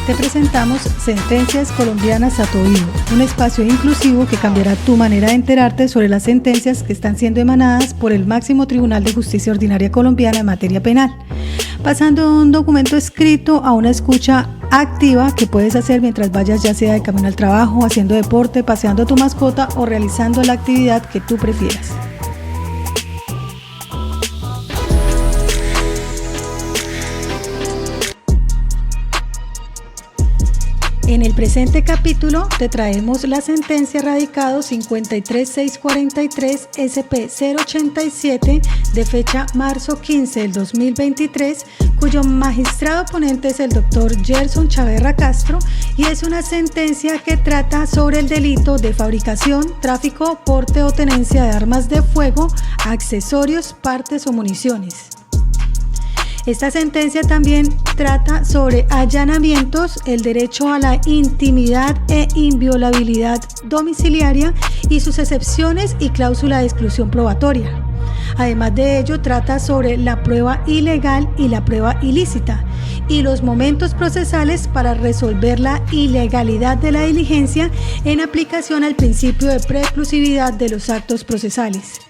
te presentamos Sentencias Colombianas a tu Oído, un espacio inclusivo que cambiará tu manera de enterarte sobre las sentencias que están siendo emanadas por el máximo Tribunal de Justicia Ordinaria Colombiana en materia penal, pasando de un documento escrito a una escucha activa que puedes hacer mientras vayas, ya sea de camino al trabajo, haciendo deporte, paseando a tu mascota o realizando la actividad que tú prefieras. En el presente capítulo te traemos la sentencia radicado 53643 SP087 de fecha marzo 15 del 2023, cuyo magistrado ponente es el doctor Gerson Chaverra Castro, y es una sentencia que trata sobre el delito de fabricación, tráfico, porte o tenencia de armas de fuego, accesorios, partes o municiones. Esta sentencia también trata sobre allanamientos, el derecho a la intimidad e inviolabilidad domiciliaria y sus excepciones y cláusula de exclusión probatoria. Además de ello, trata sobre la prueba ilegal y la prueba ilícita y los momentos procesales para resolver la ilegalidad de la diligencia en aplicación al principio de preclusividad de los actos procesales.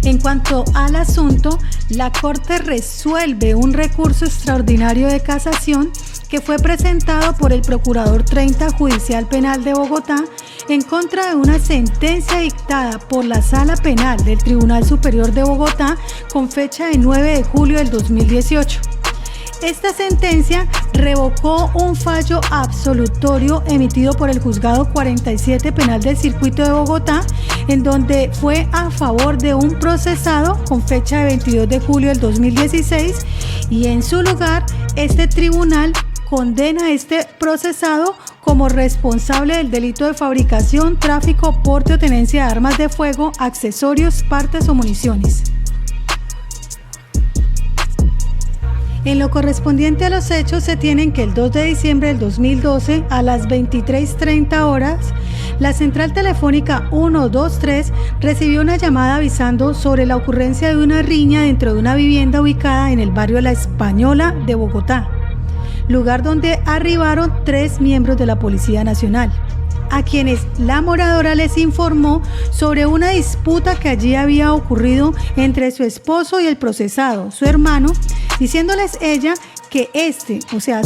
En cuanto al asunto, la Corte resuelve un recurso extraordinario de casación que fue presentado por el Procurador 30 Judicial Penal de Bogotá en contra de una sentencia dictada por la Sala Penal del Tribunal Superior de Bogotá con fecha de 9 de julio del 2018. Esta sentencia revocó un fallo absolutorio emitido por el Juzgado 47 Penal del Circuito de Bogotá, en donde fue a favor de un procesado con fecha de 22 de julio del 2016, y en su lugar este tribunal condena a este procesado como responsable del delito de fabricación, tráfico, porte o tenencia de armas de fuego, accesorios, partes o municiones. En lo correspondiente a los hechos, se tienen que el 2 de diciembre del 2012, a las 23:30 horas, la central telefónica 123 recibió una llamada avisando sobre la ocurrencia de una riña dentro de una vivienda ubicada en el barrio La Española de Bogotá, lugar donde arribaron 3 miembros de la Policía Nacional, a quienes la moradora les informó sobre una disputa que allí había ocurrido entre su esposo y el procesado, su hermano, diciéndoles ella que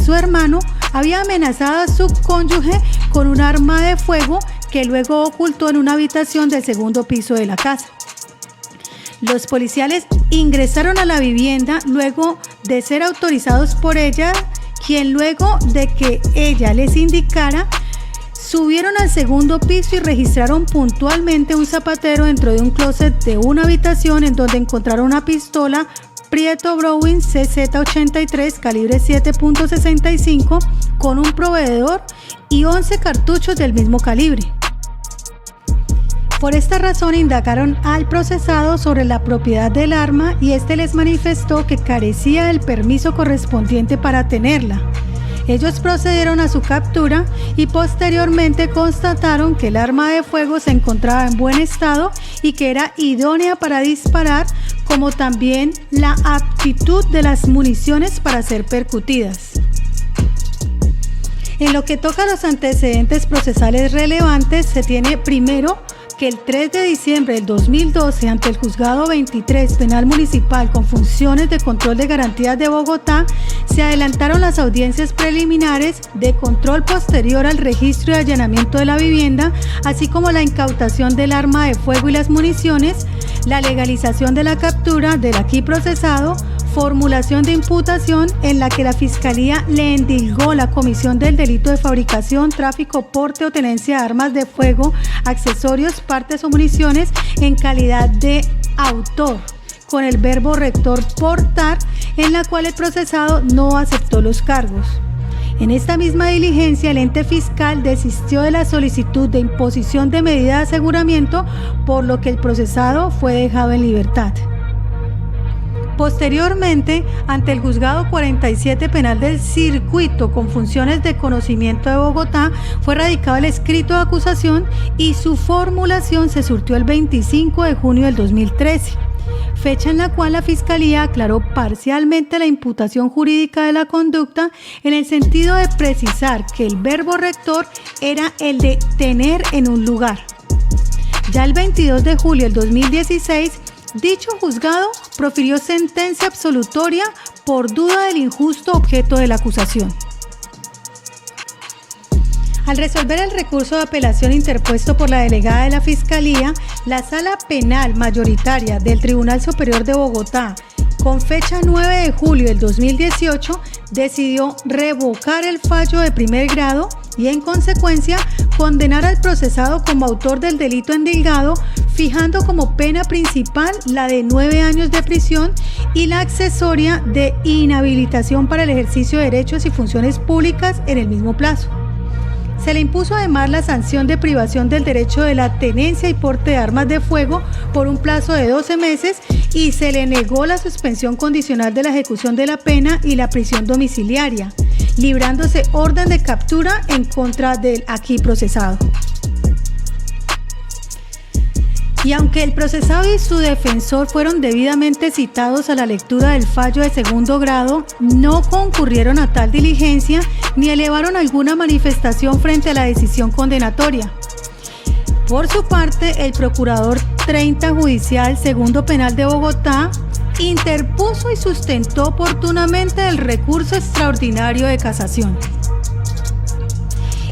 su hermano, había amenazado a su cónyuge con un arma de fuego que luego ocultó en una habitación del segundo piso de la casa. Los policiales ingresaron a la vivienda luego de ser autorizados por ella, quien luego de que ella les indicara, subieron al segundo piso y registraron puntualmente un zapatero dentro de un closet de una habitación, en donde encontraron una pistola Prieto Browning CZ83 calibre 7.65 con un proveedor y 11 cartuchos del mismo calibre. Por esta razón indagaron al procesado sobre la propiedad del arma y este les manifestó que carecía del permiso correspondiente para tenerla. Ellos procedieron a su captura y posteriormente constataron que el arma de fuego se encontraba en buen estado y que era idónea para disparar, como también la aptitud de las municiones para ser percutidas. En lo que toca a los antecedentes procesales relevantes, se tiene primero que el 3 de diciembre del 2012, ante el Juzgado 23 Penal Municipal con funciones de control de garantías de Bogotá, se adelantaron las audiencias preliminares de control posterior al registro y allanamiento de la vivienda, así como la incautación del arma de fuego y las municiones, la legalización de la captura del aquí procesado, formulación de imputación en la que la Fiscalía le endilgó la comisión del delito de fabricación, tráfico, porte o tenencia de armas de fuego, accesorios, partes o municiones en calidad de autor, con el verbo rector portar, en la cual el procesado no aceptó los cargos. En esta misma diligencia, el ente fiscal desistió de la solicitud de imposición de medida de aseguramiento, por lo que el procesado fue dejado en libertad. Posteriormente, ante el Juzgado 47 Penal del Circuito con funciones de conocimiento de Bogotá, fue radicado el escrito de acusación y su formulación se surtió el 25 de junio del 2013. fecha en la cual la Fiscalía aclaró parcialmente la imputación jurídica de la conducta en el sentido de precisar que el verbo rector era el de tener en un lugar. Ya el 22 de julio del 2016, dicho juzgado profirió sentencia absolutoria por duda del injusto objeto de la acusación. Al resolver el recurso de apelación interpuesto por la delegada de la Fiscalía, la Sala Penal Mayoritaria del Tribunal Superior de Bogotá, con fecha 9 de julio del 2018, decidió revocar el fallo de primer grado y, en consecuencia, condenar al procesado como autor del delito endilgado, fijando como pena principal la de 9 años de prisión y la accesoria de inhabilitación para el ejercicio de derechos y funciones públicas en el mismo plazo. Se le impuso además la sanción de privación del derecho de la tenencia y porte de armas de fuego por un plazo de 12 meses y se le negó la suspensión condicional de la ejecución de la pena y la prisión domiciliaria, librándose orden de captura en contra del aquí procesado. Y aunque el procesado y su defensor fueron debidamente citados a la lectura del fallo de segundo grado, no concurrieron a tal diligencia ni elevaron alguna manifestación frente a la decisión condenatoria. Por su parte, el Procurador 30 Judicial Segundo Penal de Bogotá interpuso y sustentó oportunamente el recurso extraordinario de casación.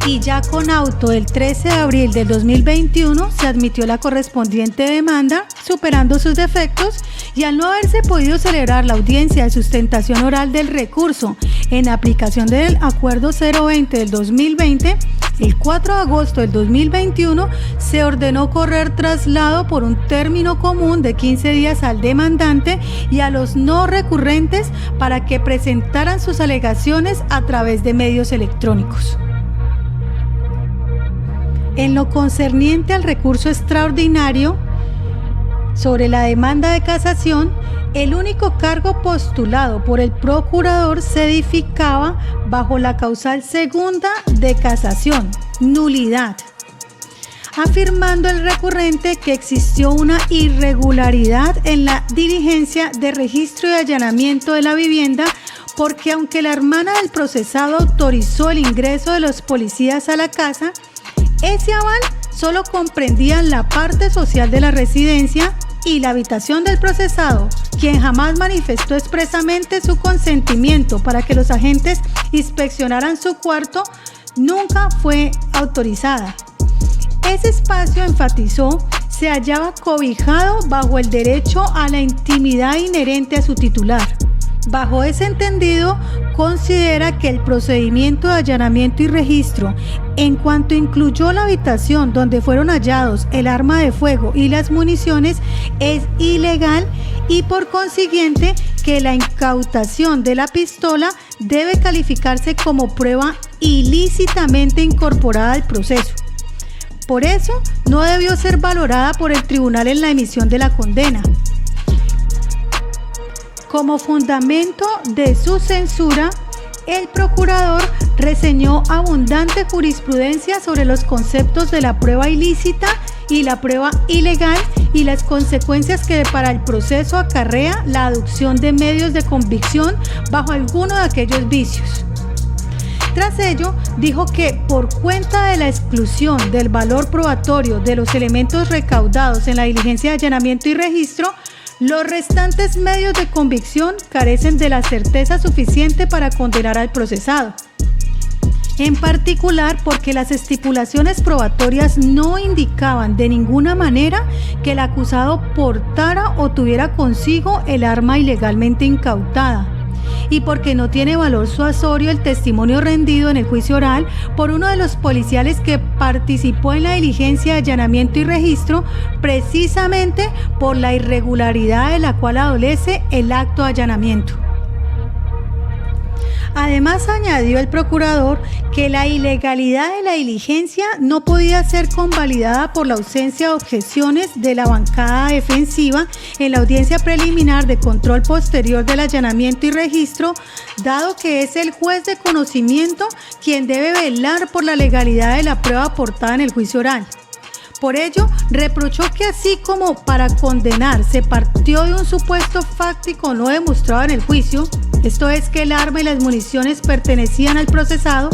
Y ya con auto del 13 de abril del 2021 se admitió la correspondiente demanda, superando sus defectos, y al no haberse podido celebrar la audiencia de sustentación oral del recurso en aplicación del Acuerdo 020 del 2020, el 4 de agosto del 2021 se ordenó correr traslado por un término común de 15 días al demandante y a los no recurrentes para que presentaran sus alegaciones a través de medios electrónicos. En lo concerniente al recurso extraordinario sobre la demanda de casación, el único cargo postulado por el procurador se edificaba bajo la causal segunda de casación, nulidad, afirmando el recurrente que existió una irregularidad en la diligencia de registro y allanamiento de la vivienda, porque aunque la hermana del procesado autorizó el ingreso de los policías a la casa, ese aval solo comprendía la parte social de la residencia y la habitación del procesado, quien jamás manifestó expresamente su consentimiento para que los agentes inspeccionaran su cuarto, nunca fue autorizada. Ese espacio, enfatizó, se hallaba cobijado bajo el derecho a la intimidad inherente a su titular. Bajo ese entendido, considera que el procedimiento de allanamiento y registro, en cuanto incluyó la habitación donde fueron hallados el arma de fuego y las municiones, es ilegal y por consiguiente que la incautación de la pistola debe calificarse como prueba ilícitamente incorporada al proceso. Por eso, no debió ser valorada por el tribunal en la emisión de la condena. Como fundamento de su censura, el procurador reseñó abundante jurisprudencia sobre los conceptos de la prueba ilícita y la prueba ilegal y las consecuencias que para el proceso acarrea la aducción de medios de convicción bajo alguno de aquellos vicios. Tras ello, dijo que por cuenta de la exclusión del valor probatorio de los elementos recaudados en la diligencia de allanamiento y registro, los restantes medios de convicción carecen de la certeza suficiente para condenar al procesado. En particular porque las estipulaciones probatorias no indicaban de ninguna manera que el acusado portara o tuviera consigo el arma ilegalmente incautada, y porque no tiene valor suasorio el testimonio rendido en el juicio oral por uno de los policiales que participó en la diligencia de allanamiento y registro, precisamente por la irregularidad de la cual adolece el acto de allanamiento. Además, añadió el procurador que la ilegalidad de la diligencia no podía ser convalidada por la ausencia de objeciones de la bancada defensiva en la audiencia preliminar de control posterior del allanamiento y registro, dado que es el juez de conocimiento quien debe velar por la legalidad de la prueba aportada en el juicio oral. Por ello, reprochó que así como para condenar se partió de un supuesto fáctico no demostrado en el juicio, esto es que el arma y las municiones pertenecían al procesado,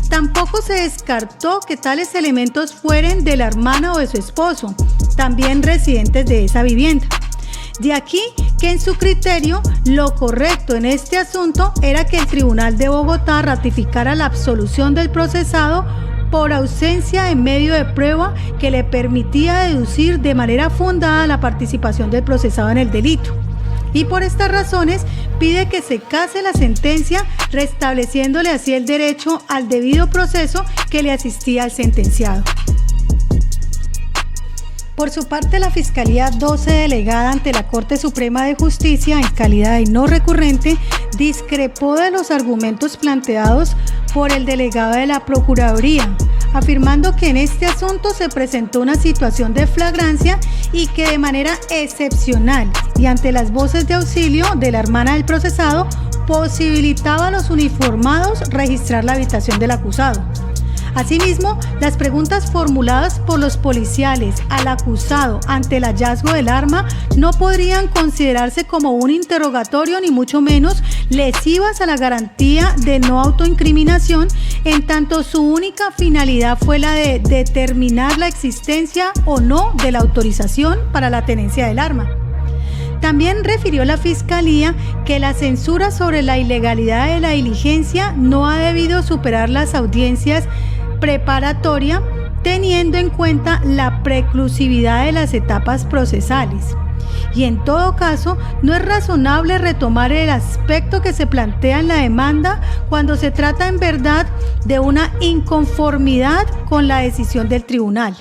tampoco se descartó que tales elementos fueran de la hermana o de su esposo, también residentes de esa vivienda. De aquí que en su criterio lo correcto en este asunto era que el Tribunal de Bogotá ratificara la absolución del procesado por ausencia de medio de prueba que le permitía deducir de manera fundada la participación del procesado en el delito. Y por estas razones pide que se case la sentencia, restableciéndole así el derecho al debido proceso que le asistía al sentenciado. Por su parte, la Fiscalía 12 delegada ante la Corte Suprema de Justicia en calidad de no recurrente discrepó de los argumentos planteados por el delegado de la Procuraduría, afirmando que en este asunto se presentó una situación de flagrancia y que de manera excepcional y ante las voces de auxilio de la hermana del procesado posibilitaba a los uniformados registrar la habitación del acusado. Asimismo, las preguntas formuladas por los policiales al acusado ante el hallazgo del arma no podrían considerarse como un interrogatorio ni mucho menos lesivas a la garantía de no autoincriminación, en tanto su única finalidad fue la de determinar la existencia o no de la autorización para la tenencia del arma. También refirió la Fiscalía que la censura sobre la ilegalidad de la diligencia no ha debido superar las audiencias preparatoria, teniendo en cuenta la preclusividad de las etapas procesales. Y en todo caso, no es razonable retomar el aspecto que se plantea en la demanda cuando se trata en verdad de una inconformidad con la decisión del tribunal.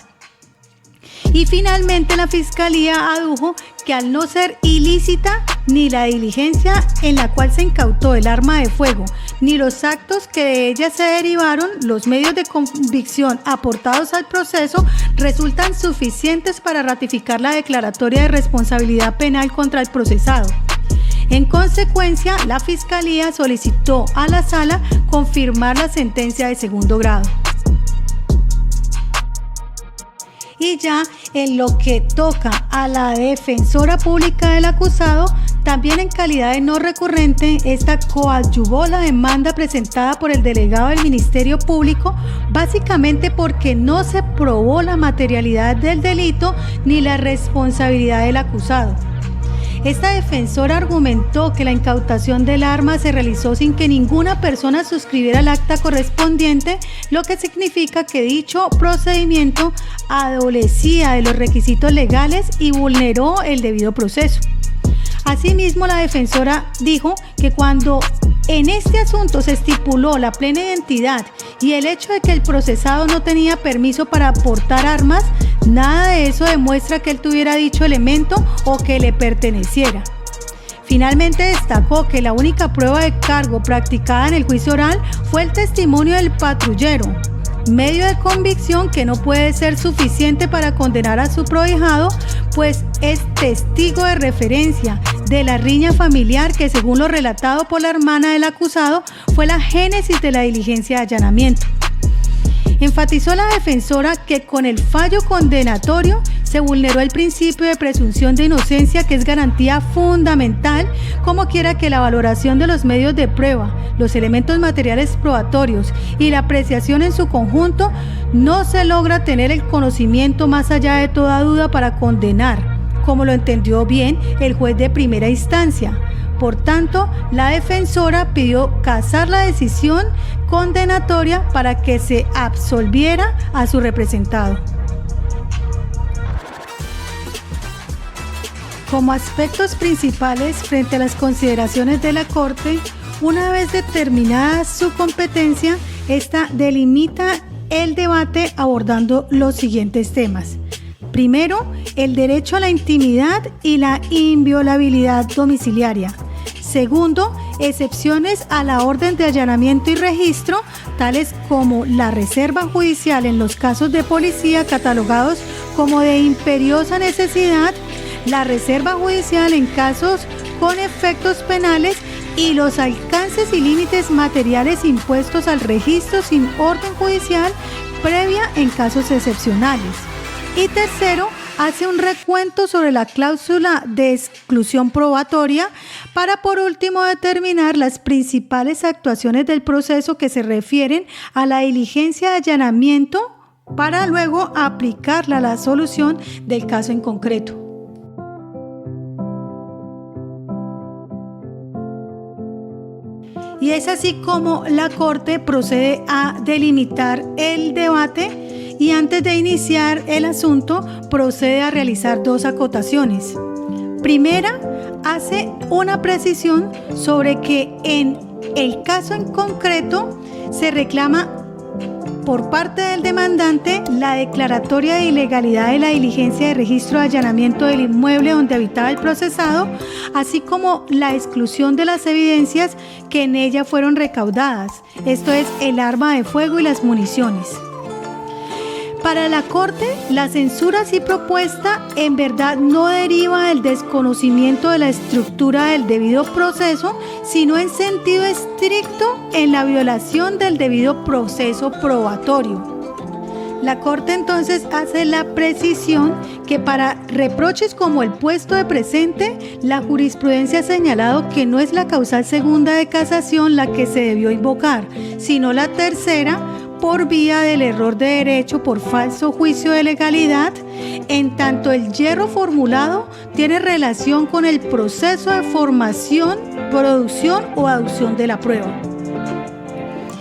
Y finalmente la Fiscalía adujo que al no ser ilícita ni la diligencia en la cual se incautó el arma de fuego, ni los actos que de ella se derivaron, los medios de convicción aportados al proceso resultan suficientes para ratificar la declaratoria de responsabilidad penal contra el procesado. En consecuencia, la Fiscalía solicitó a la Sala confirmar la sentencia de segundo grado. Y ya en lo que toca a la defensora pública del acusado, también en calidad de no recurrente, esta coadyuvó la demanda presentada por el delegado del Ministerio Público, básicamente porque no se probó la materialidad del delito ni la responsabilidad del acusado. Esta defensora argumentó que la incautación del arma se realizó sin que ninguna persona suscribiera el acta correspondiente, lo que significa que dicho procedimiento adolecía de los requisitos legales y vulneró el debido proceso. Asimismo, la defensora dijo que cuando en este asunto se estipuló la plena identidad y el hecho de que el procesado no tenía permiso para portar armas, nada de eso demuestra que él tuviera dicho elemento o que le perteneciera. Finalmente destacó que la única prueba de cargo practicada en el juicio oral fue el testimonio del patrullero, medio de convicción que no puede ser suficiente para condenar a su prohijado, pues es testigo de referencia de la riña familiar que, según lo relatado por la hermana del acusado, fue la génesis de la diligencia de allanamiento. Enfatizó la defensora que con el fallo condenatorio se vulneró el principio de presunción de inocencia, que es garantía fundamental, como quiera que la valoración de los medios de prueba, los elementos materiales probatorios y la apreciación en su conjunto no se logra tener el conocimiento más allá de toda duda para condenar, como lo entendió bien el juez de primera instancia. Por tanto, la defensora pidió casar la decisión condenatoria para que se absolviera a su representado. Como aspectos principales frente a las consideraciones de la Corte, una vez determinada su competencia, esta delimita el debate abordando los siguientes temas. Primero, el derecho a la intimidad y la inviolabilidad domiciliaria. Segundo, excepciones a la orden de allanamiento y registro, tales como la reserva judicial en los casos de policía catalogados como de imperiosa necesidad, la reserva judicial en casos con efectos penales y los alcances y límites materiales impuestos al registro sin orden judicial previa en casos excepcionales. Y tercero, hace un recuento sobre la cláusula de exclusión probatoria para por último determinar las principales actuaciones del proceso que se refieren a la diligencia de allanamiento para luego aplicarla a la solución del caso en concreto. Y es así como la Corte procede a delimitar el debate y antes de iniciar el asunto procede a realizar dos acotaciones. Primera, hace una precisión sobre que en el caso en concreto se reclama por parte del demandante la declaratoria de ilegalidad de la diligencia de registro de allanamiento del inmueble donde habitaba el procesado, así como la exclusión de las evidencias que en ella fueron recaudadas, esto es, el arma de fuego y las municiones. Para la Corte, la censura así propuesta en verdad no deriva del desconocimiento de la estructura del debido proceso, sino en sentido estricto en la violación del debido proceso probatorio. La Corte entonces hace la precisión que para reproches como el puesto de presente, la jurisprudencia ha señalado que no es la causal segunda de casación la que se debió invocar, sino la tercera, por vía del error de derecho por falso juicio de legalidad, en tanto el yerro formulado tiene relación con el proceso de formación, producción o aducción de la prueba.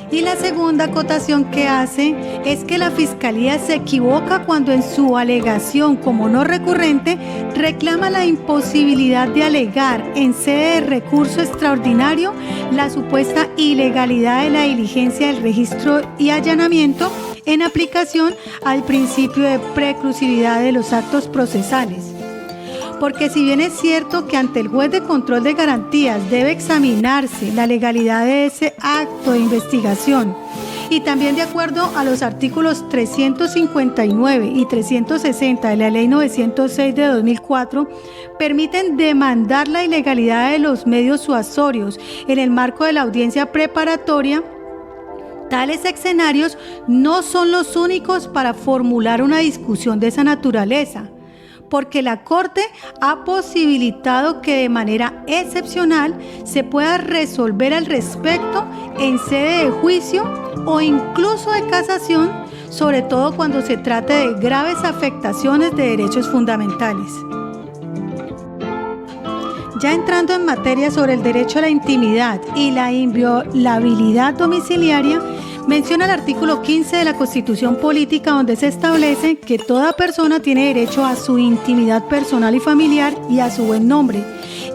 Y la segunda acotación que hace es que la Fiscalía se equivoca cuando en su alegación como no recurrente reclama la imposibilidad de alegar en sede de recurso extraordinario la supuesta ilegalidad de la diligencia del registro y allanamiento en aplicación al principio de preclusividad de los actos procesales. Porque si bien es cierto que ante el juez de control de garantías debe examinarse la legalidad de ese acto de investigación y también de acuerdo a los artículos 359 y 360 de la Ley 906 de 2004, permiten demandar la ilegalidad de los medios suasorios en el marco de la audiencia preparatoria, tales escenarios no son los únicos para formular una discusión de esa naturaleza, porque la Corte ha posibilitado que de manera excepcional se pueda resolver al respecto en sede de juicio o incluso de casación, sobre todo cuando se trate de graves afectaciones de derechos fundamentales. Ya entrando en materia sobre el derecho a la intimidad y la inviolabilidad domiciliaria, menciona el artículo 15 de la Constitución Política, donde se establece que toda persona tiene derecho a su intimidad personal y familiar y a su buen nombre,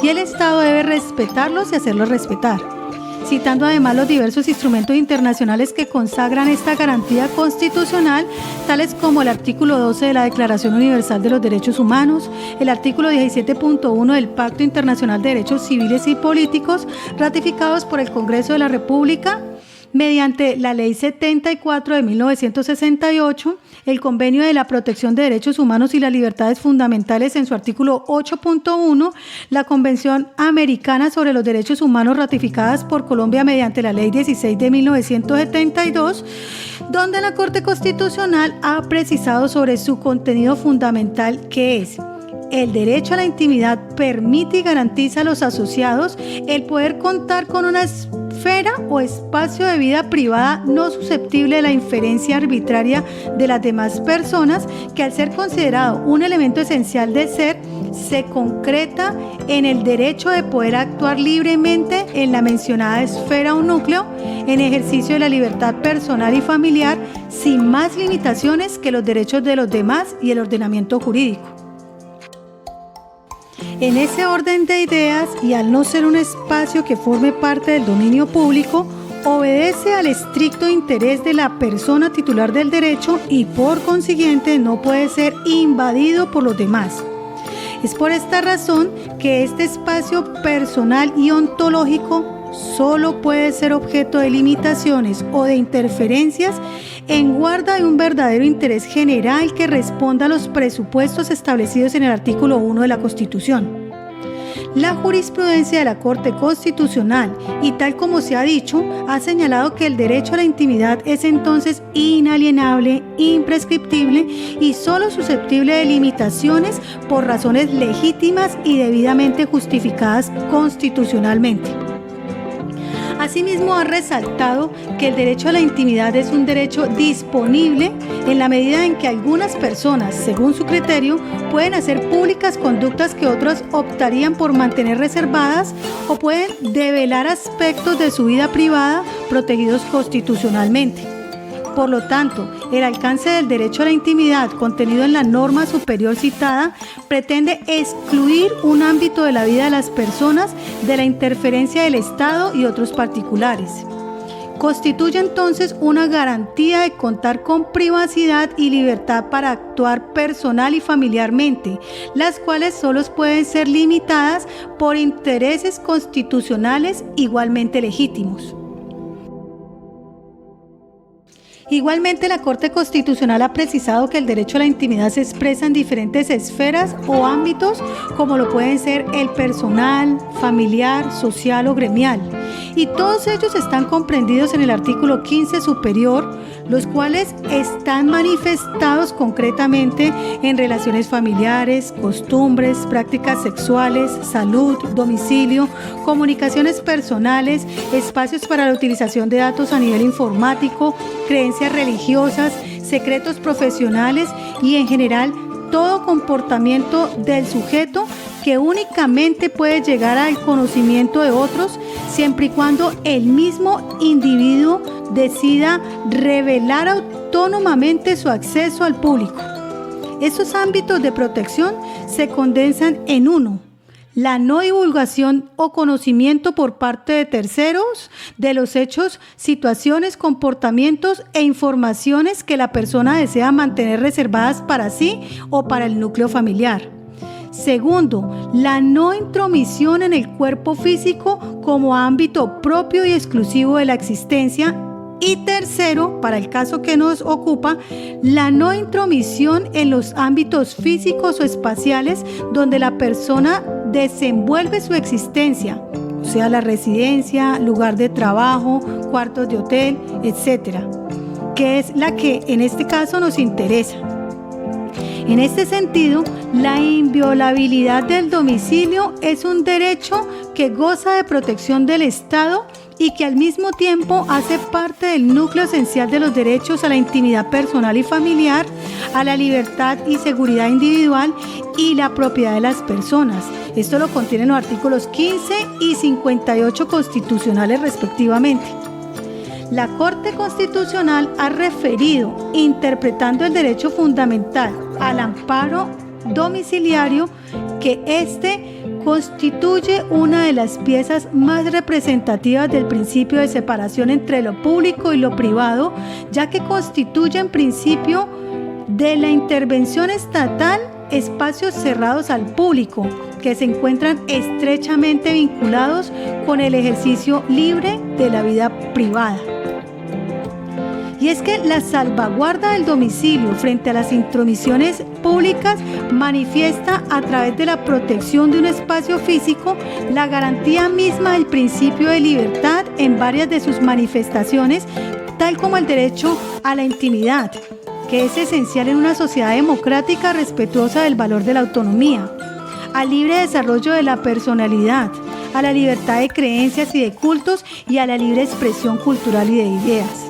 y el Estado debe respetarlos y hacerlos respetar, citando además los diversos instrumentos internacionales que consagran esta garantía constitucional, tales como el artículo 12 de la Declaración Universal de los Derechos Humanos, el artículo 17.1 del Pacto Internacional de Derechos Civiles y Políticos, ratificados por el Congreso de la República, mediante la Ley 74 de 1968, el Convenio de la Protección de Derechos Humanos y las Libertades Fundamentales en su artículo 8.1, la Convención Americana sobre los Derechos Humanos ratificadas por Colombia mediante la Ley 16 de 1972, donde la Corte Constitucional ha precisado sobre su contenido fundamental, que es: el derecho a la intimidad permite y garantiza a los asociados el poder contar con una esfera o espacio de vida privada no susceptible de la inferencia arbitraria de las demás personas, que al ser considerado un elemento esencial del ser, se concreta en el derecho de poder actuar libremente en la mencionada esfera o núcleo, en ejercicio de la libertad personal y familiar, sin más limitaciones que los derechos de los demás y el ordenamiento jurídico. En ese orden de ideas, y al no ser un espacio que forme parte del dominio público, obedece al estricto interés de la persona titular del derecho y por consiguiente no puede ser invadido por los demás. Es por esta razón que este espacio personal y ontológico solo puede ser objeto de limitaciones o de interferencias en guarda de un verdadero interés general que responda a los presupuestos establecidos en el artículo 1 de la Constitución. La jurisprudencia de la Corte Constitucional, y tal como se ha dicho, ha señalado que el derecho a la intimidad es entonces inalienable, imprescriptible y solo susceptible de limitaciones por razones legítimas y debidamente justificadas constitucionalmente. Asimismo, ha resaltado que el derecho a la intimidad es un derecho disponible en la medida en que algunas personas, según su criterio, pueden hacer públicas conductas que otros optarían por mantener reservadas o pueden develar aspectos de su vida privada protegidos constitucionalmente. Por lo tanto, el alcance del derecho a la intimidad contenido en la norma superior citada pretende excluir un ámbito de la vida de las personas de la interferencia del Estado y otros particulares. Constituye entonces una garantía de contar con privacidad y libertad para actuar personal y familiarmente, las cuales solo pueden ser limitadas por intereses constitucionales igualmente legítimos. Igualmente, la Corte Constitucional ha precisado que el derecho a la intimidad se expresa en diferentes esferas o ámbitos, como lo pueden ser el personal, familiar, social o gremial, y todos ellos están comprendidos en el artículo 15 superior, los cuales están manifestados concretamente en relaciones familiares, costumbres, prácticas sexuales, salud, domicilio, comunicaciones personales, espacios para la utilización de datos a nivel informático, creencias religiosas, secretos profesionales y en general todo comportamiento del sujeto que únicamente puede llegar al conocimiento de otros siempre y cuando el mismo individuo decida revelar autónomamente su acceso al público. Estos ámbitos de protección se condensan en uno: la no divulgación o conocimiento por parte de terceros de los hechos, situaciones, comportamientos e informaciones que la persona desea mantener reservadas para sí o para el núcleo familiar. Segundo, la no intromisión en el cuerpo físico como ámbito propio y exclusivo de la existencia. Y tercero, para el caso que nos ocupa, la no intromisión en los ámbitos físicos o espaciales donde la persona desenvuelve su existencia, o sea, la residencia, lugar de trabajo, cuartos de hotel, etcétera, que es la que en este caso nos interesa. En este sentido, la inviolabilidad del domicilio es un derecho que goza de protección del Estado y que al mismo tiempo hace parte del núcleo esencial de los derechos a la intimidad personal y familiar, a la libertad y seguridad individual y la propiedad de las personas. Esto lo contienen los artículos 15 y 58 constitucionales respectivamente. La Corte Constitucional ha referido, interpretando el derecho fundamental al amparo domiciliario, que constituye una de las piezas más representativas del principio de separación entre lo público y lo privado, ya que constituye en principio de la intervención estatal espacios cerrados al público, que se encuentran estrechamente vinculados con el ejercicio libre de la vida privada. Y es que la salvaguarda del domicilio frente a las intromisiones públicas manifiesta a través de la protección de un espacio físico la garantía misma del principio de libertad en varias de sus manifestaciones, tal como el derecho a la intimidad, que es esencial en una sociedad democrática respetuosa del valor de la autonomía, al libre desarrollo de la personalidad, a la libertad de creencias y de cultos y a la libre expresión cultural y de ideas.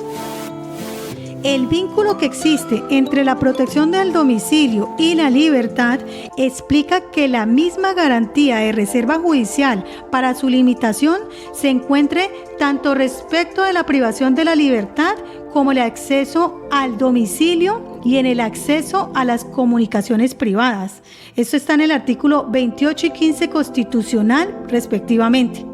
El vínculo que existe entre la protección del domicilio y la libertad explica que la misma garantía de reserva judicial para su limitación se encuentre tanto respecto de la privación de la libertad como el acceso al domicilio y en el acceso a las comunicaciones privadas. Esto está en el artículo 28 y 15 constitucional respectivamente.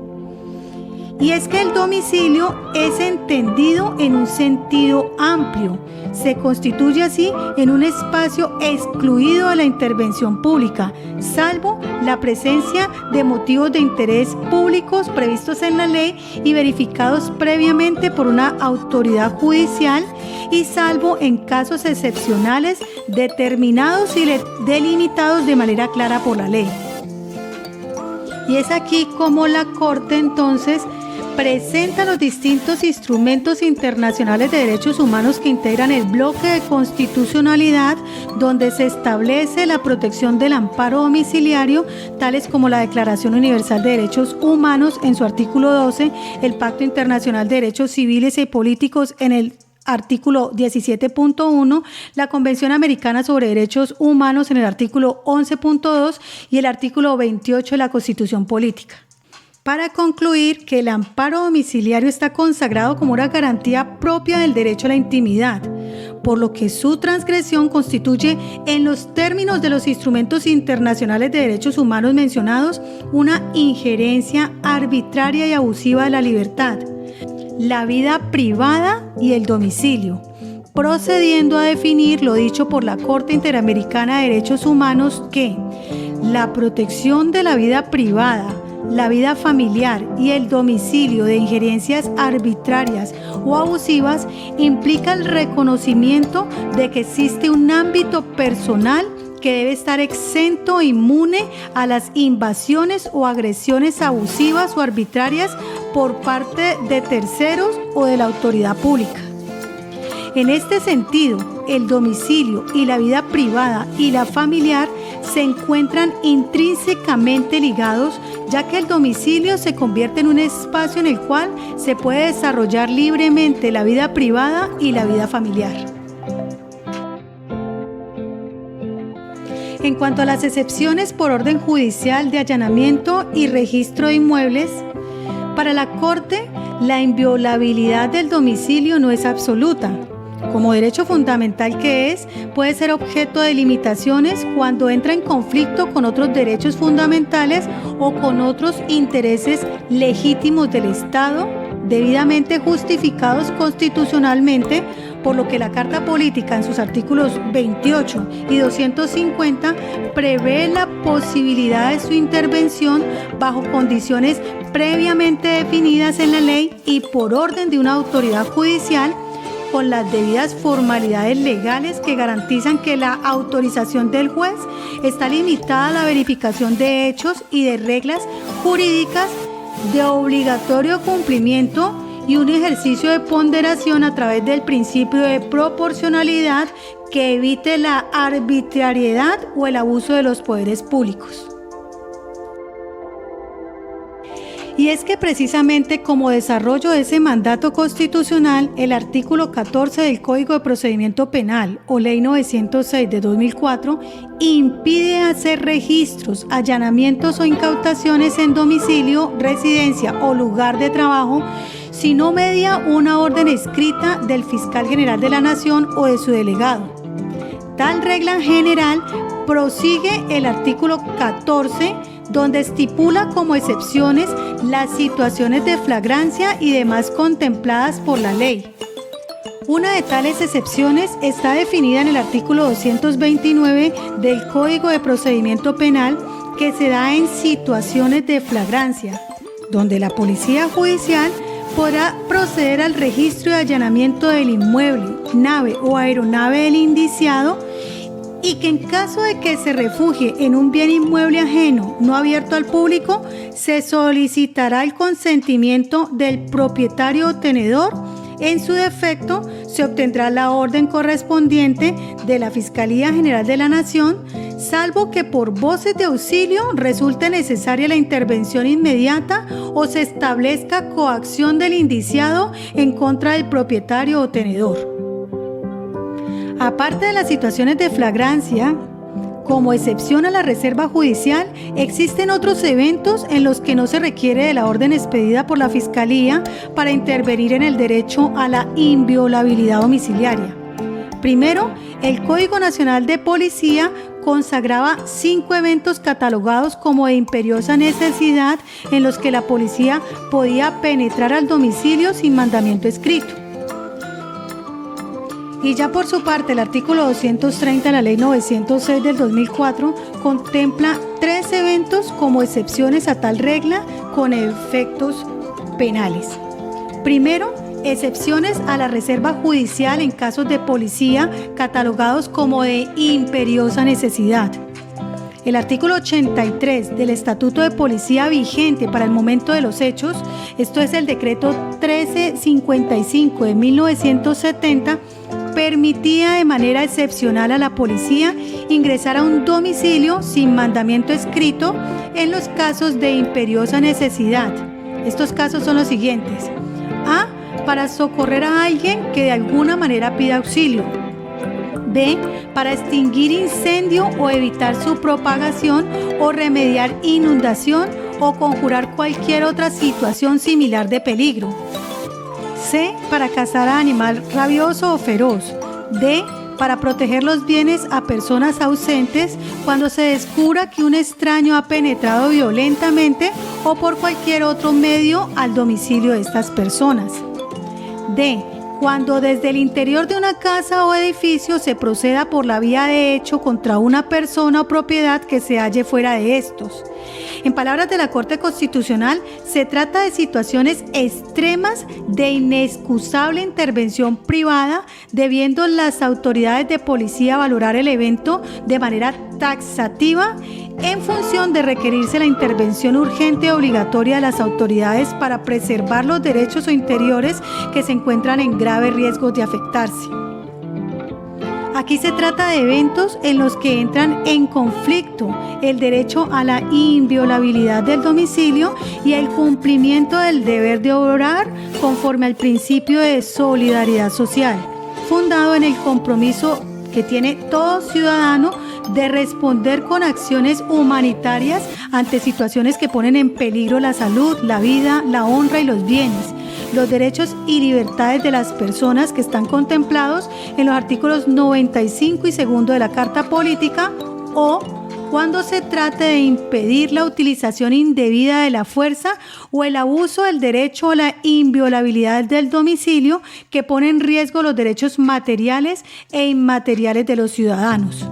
Y es que el domicilio es entendido en un sentido amplio. Se constituye así en un espacio excluido de la intervención pública, salvo la presencia de motivos de interés públicos previstos en la ley y verificados previamente por una autoridad judicial, y salvo en casos excepcionales determinados y delimitados de manera clara por la ley. Y es aquí como la Corte entonces presenta los distintos instrumentos internacionales de derechos humanos que integran el bloque de constitucionalidad, donde se establece la protección del amparo domiciliario, tales como la Declaración Universal de Derechos Humanos en su artículo 12, el Pacto Internacional de Derechos Civiles y Políticos en el artículo 17.1, la Convención Americana sobre Derechos Humanos en el artículo 11.2 y el artículo 28 de la Constitución Política. Para concluir, que el amparo domiciliario está consagrado como una garantía propia del derecho a la intimidad, por lo que su transgresión constituye, en los términos de los instrumentos internacionales de derechos humanos mencionados, una injerencia arbitraria y abusiva de la libertad, la vida privada y el domicilio, procediendo a definir lo dicho por la Corte Interamericana de Derechos Humanos, que la protección de la vida privada, la vida familiar y el domicilio de injerencias arbitrarias o abusivas implica el reconocimiento de que existe un ámbito personal que debe estar exento e inmune a las invasiones o agresiones abusivas o arbitrarias por parte de terceros o de la autoridad pública. En este sentido, el domicilio y la vida privada y la familiar se encuentran intrínsecamente ligados, ya que el domicilio se convierte en un espacio en el cual se puede desarrollar libremente la vida privada y la vida familiar. En cuanto a las excepciones por orden judicial de allanamiento y registro de inmuebles, para la Corte, la inviolabilidad del domicilio no es absoluta. Como derecho fundamental que es, puede ser objeto de limitaciones cuando entra en conflicto con otros derechos fundamentales o con otros intereses legítimos del Estado, debidamente justificados constitucionalmente, por lo que la Carta Política en sus artículos 28 y 250 prevé la posibilidad de su intervención bajo condiciones previamente definidas en la ley y por orden de una autoridad judicial, con las debidas formalidades legales que garantizan que la autorización del juez está limitada a la verificación de hechos y de reglas jurídicas de obligatorio cumplimiento y un ejercicio de ponderación a través del principio de proporcionalidad que evite la arbitrariedad o el abuso de los poderes públicos. Y es que precisamente como desarrollo de ese mandato constitucional, el artículo 14 del Código de Procedimiento Penal o Ley 906 de 2004 impide hacer registros, allanamientos o incautaciones en domicilio, residencia o lugar de trabajo si no media una orden escrita del Fiscal General de la Nación o de su delegado. Tal regla general prosigue el artículo 14, donde estipula como excepciones las situaciones de flagrancia y demás contempladas por la ley. Una de tales excepciones está definida en el artículo 229 del Código de Procedimiento Penal, que se da en situaciones de flagrancia, donde la Policía Judicial podrá proceder al registro y allanamiento del inmueble, nave o aeronave del indiciado, y que en caso de que se refugie en un bien inmueble ajeno no abierto al público, se solicitará el consentimiento del propietario o tenedor. En su defecto, se obtendrá la orden correspondiente de la Fiscalía General de la Nación, salvo que por voces de auxilio resulte necesaria la intervención inmediata o se establezca coacción del indiciado en contra del propietario o tenedor. Aparte de las situaciones de flagrancia, como excepción a la reserva judicial, existen otros eventos en los que no se requiere de la orden expedida por la Fiscalía para intervenir en el derecho a la inviolabilidad domiciliaria. Primero, el Código Nacional de Policía consagraba 5 eventos catalogados como de imperiosa necesidad en los que la policía podía penetrar al domicilio sin mandamiento escrito. Y ya por su parte, el artículo 230 de la Ley 906 del 2004 contempla 3 eventos como excepciones a tal regla con efectos penales. Primero, excepciones a la reserva judicial en casos de policía catalogados como de imperiosa necesidad. El artículo 83 del Estatuto de Policía vigente para el momento de los hechos, esto es el decreto 1355 de 1970, permitía de manera excepcional a la policía ingresar a un domicilio sin mandamiento escrito en los casos de imperiosa necesidad. Estos casos son los siguientes: A. Para socorrer a alguien que de alguna manera pida auxilio. B. Para extinguir incendio o evitar su propagación o remediar inundación o conjurar cualquier otra situación similar de peligro. C. Para cazar a animal rabioso o feroz. D. Para proteger los bienes a personas ausentes cuando se descubra que un extraño ha penetrado violentamente o por cualquier otro medio al domicilio de estas personas. D. Cuando desde el interior de una casa o edificio se proceda por la vía de hecho contra una persona o propiedad que se halle fuera de estos. En palabras de la Corte Constitucional, se trata de situaciones extremas de inexcusable intervención privada, debiendo las autoridades de policía valorar el evento de manera taxativa en función de requerirse la intervención urgente y obligatoria de las autoridades para preservar los derechos o interiores que se encuentran en grave riesgo de afectarse. Aquí se trata de eventos en los que entran en conflicto el derecho a la inviolabilidad del domicilio y el cumplimiento del deber de obrar conforme al principio de solidaridad social, fundado en el compromiso que tiene todo ciudadano de responder con acciones humanitarias ante situaciones que ponen en peligro la salud, la vida, la honra y los bienes, los derechos y libertades de las personas que están contemplados en los artículos 95 y 2 de la Carta Política, o cuando se trate de impedir la utilización indebida de la fuerza o el abuso del derecho a la inviolabilidad del domicilio que pone en riesgo los derechos materiales e inmateriales de los ciudadanos.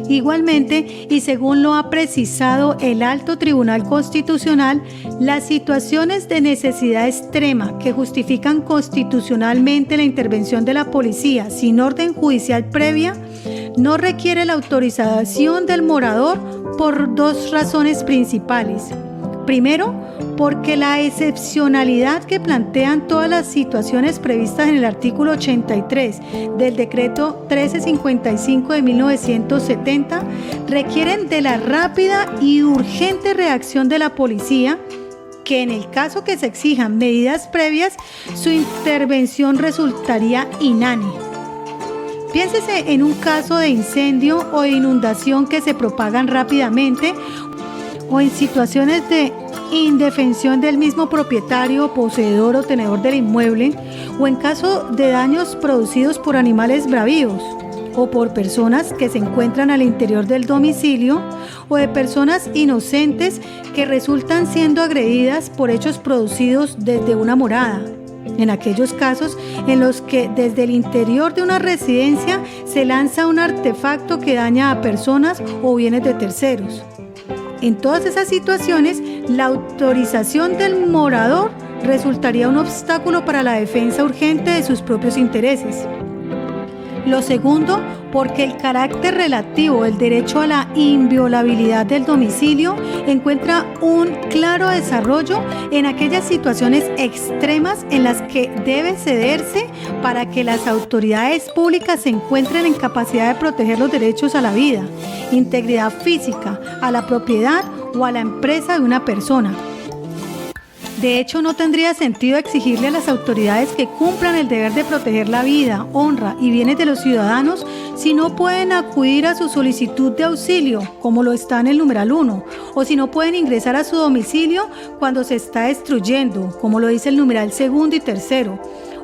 Igualmente, y según lo ha precisado el Alto Tribunal Constitucional, las situaciones de necesidad extrema que justifican constitucionalmente la intervención de la policía sin orden judicial previa no requiere la autorización del morador por dos razones principales. Primero, porque la excepcionalidad que plantean todas las situaciones previstas en el artículo 83 del decreto 1355 de 1970 requieren de la rápida y urgente reacción de la policía, que en el caso que se exijan medidas previas, su intervención resultaría inane. Piénsese en un caso de incendio o de inundación que se propagan rápidamente, o en situaciones de indefensión del mismo propietario, poseedor o tenedor del inmueble, o en caso de daños producidos por animales bravíos o por personas que se encuentran al interior del domicilio, o de personas inocentes que resultan siendo agredidas por hechos producidos desde una morada. En aquellos casos en los que desde el interior de una residencia se lanza un artefacto que daña a personas o bienes de terceros. En todas esas situaciones, la autorización del morador resultaría un obstáculo para la defensa urgente de sus propios intereses. Lo segundo, porque el carácter relativo del derecho a la inviolabilidad del domicilio encuentra un claro desarrollo en aquellas situaciones extremas en las que debe cederse para que las autoridades públicas se encuentren en capacidad de proteger los derechos a la vida, integridad física, a la propiedad o a la empresa de una persona. De hecho, no tendría sentido exigirle a las autoridades que cumplan el deber de proteger la vida, honra y bienes de los ciudadanos si no pueden acudir a su solicitud de auxilio, como lo está en el numeral 1, o si no pueden ingresar a su domicilio cuando se está destruyendo, como lo dice el numeral 2 y 3,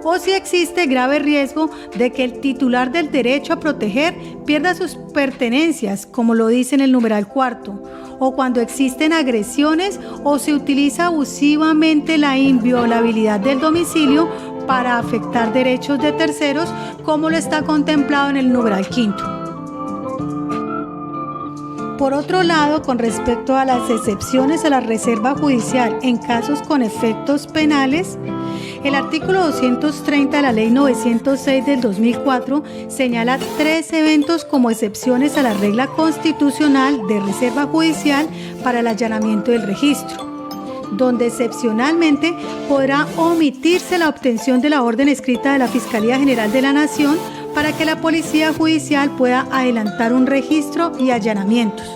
o si existe grave riesgo de que el titular del derecho a proteger pierda sus pertenencias, como lo dice en el numeral 4, o cuando existen agresiones o se utiliza abusivamente la inviolabilidad del domicilio para afectar derechos de terceros, como lo está contemplado en el numeral 5. Por otro lado, con respecto a las excepciones a la reserva judicial en casos con efectos penales, El artículo 230 de la Ley 906 del 2004 señala 3 eventos como excepciones a la regla constitucional de reserva judicial para el allanamiento del registro, donde excepcionalmente podrá omitirse la obtención de la orden escrita de la Fiscalía General de la Nación para que la Policía Judicial pueda adelantar un registro y allanamientos.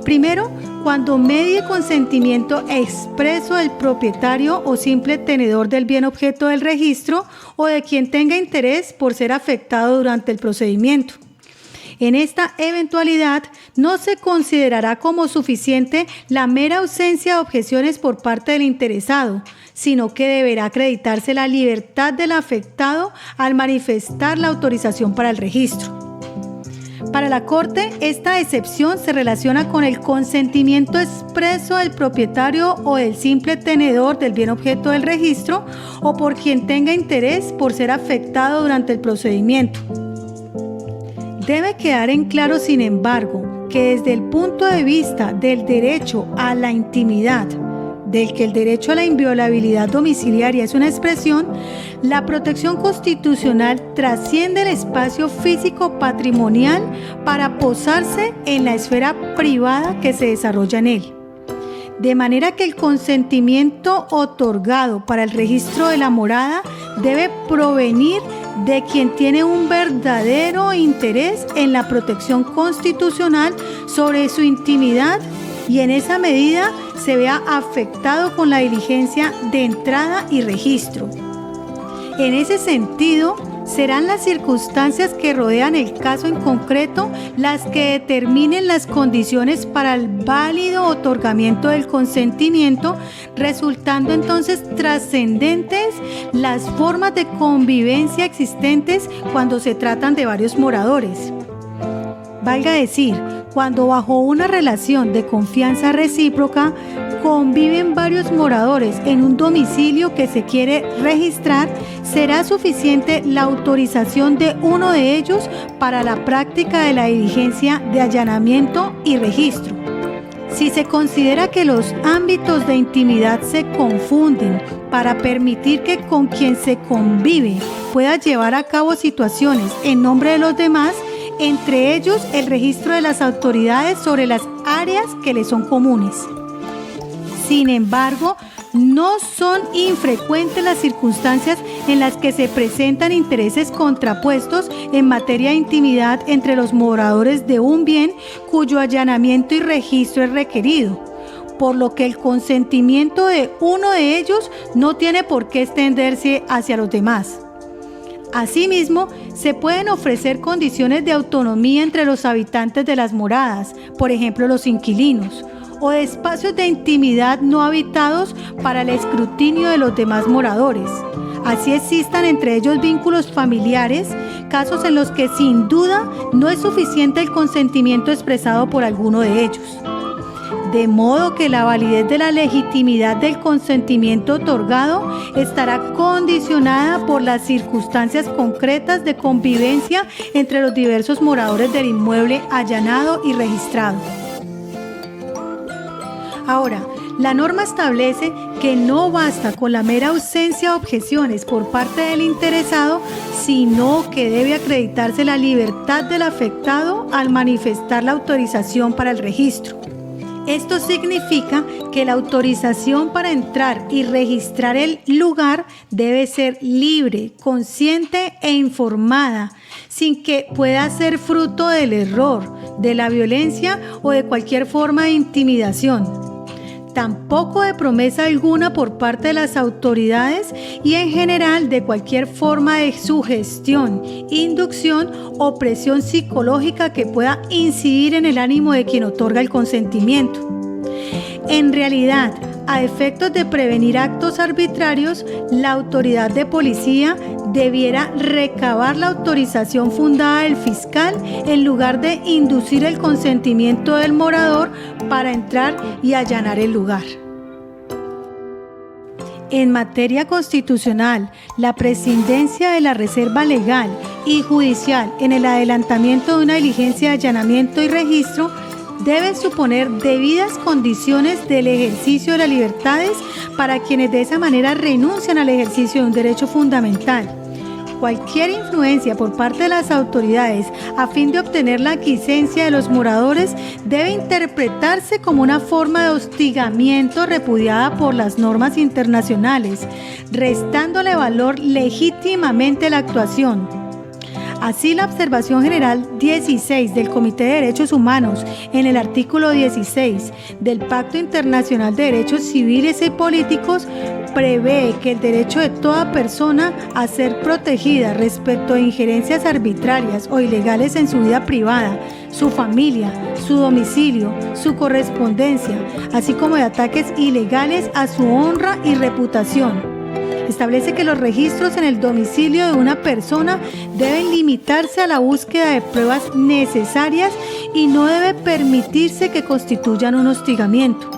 Primero, cuando medie consentimiento expreso del propietario o simple tenedor del bien objeto del registro o de quien tenga interés por ser afectado durante el procedimiento. En esta eventualidad no se considerará como suficiente la mera ausencia de objeciones por parte del interesado, sino que deberá acreditarse la libertad del afectado al manifestar la autorización para el registro. Para la Corte, esta excepción se relaciona con el consentimiento expreso del propietario o del simple tenedor del bien objeto del registro o por quien tenga interés por ser afectado durante el procedimiento. Debe quedar en claro, sin embargo, que desde el punto de vista del derecho a la intimidad, del que el derecho a la inviolabilidad domiciliaria es una expresión, la protección constitucional trasciende el espacio físico patrimonial para posarse en la esfera privada que se desarrolla en él. De manera que el consentimiento otorgado para el registro de la morada debe provenir de quien tiene un verdadero interés en la protección constitucional sobre su intimidad y en esa medida se vea afectado con la diligencia de entrada y registro. En ese sentido, serán las circunstancias que rodean el caso en concreto las que determinen las condiciones para el válido otorgamiento del consentimiento, resultando entonces trascendentes las formas de convivencia existentes cuando se tratan de varios moradores. Valga decir, cuando bajo una relación de confianza recíproca conviven varios moradores en un domicilio que se quiere registrar, será suficiente la autorización de uno de ellos para la práctica de la diligencia de allanamiento y registro. Si se considera que los ámbitos de intimidad se confunden para permitir que con quien se convive pueda llevar a cabo situaciones en nombre de los demás, entre ellos el registro de las autoridades sobre las áreas que le son comunes. Sin embargo, no son infrecuentes las circunstancias en las que se presentan intereses contrapuestos en materia de intimidad entre los moradores de un bien cuyo allanamiento y registro es requerido, por lo que el consentimiento de uno de ellos no tiene por qué extenderse hacia los demás. Asimismo, se pueden ofrecer condiciones de autonomía entre los habitantes de las moradas, por ejemplo los inquilinos, o de espacios de intimidad no habitados para el escrutinio de los demás moradores. Así existan entre ellos vínculos familiares, casos en los que sin duda no es suficiente el consentimiento expresado por alguno de ellos. De modo que la validez de la legitimidad del consentimiento otorgado estará condicionada por las circunstancias concretas de convivencia entre los diversos moradores del inmueble allanado y registrado. Ahora, la norma establece que no basta con la mera ausencia de objeciones por parte del interesado, sino que debe acreditarse la libertad del afectado al manifestar la autorización para el registro. Esto significa que la autorización para entrar y registrar el lugar debe ser libre, consciente e informada, sin que pueda ser fruto del error, de la violencia o de cualquier forma de intimidación. Tampoco de promesa alguna por parte de las autoridades y en general de cualquier forma de sugestión, inducción o presión psicológica que pueda incidir en el ánimo de quien otorga el consentimiento. En realidad, a efectos de prevenir actos arbitrarios, la autoridad de policía debiera recabar la autorización fundada del fiscal en lugar de inducir el consentimiento del morador para entrar y allanar el lugar. En materia constitucional, la prescindencia de la reserva legal y judicial en el adelantamiento de una diligencia de allanamiento y registro debe suponer debidas condiciones del ejercicio de las libertades para quienes de esa manera renuncian al ejercicio de un derecho fundamental. Cualquier influencia por parte de las autoridades a fin de obtener la aquiescencia de los moradores debe interpretarse como una forma de hostigamiento repudiada por las normas internacionales, restándole valor legítimamente a la actuación. Así, la observación general 16 del Comité de Derechos Humanos en el artículo 16 del Pacto Internacional de Derechos Civiles y Políticos prevé que el derecho de toda persona a ser protegida respecto a injerencias arbitrarias o ilegales en su vida privada, su familia, su domicilio, su correspondencia, así como de ataques ilegales a su honra y reputación. Establece que los registros en el domicilio de una persona deben limitarse a la búsqueda de pruebas necesarias y no debe permitirse que constituyan un hostigamiento.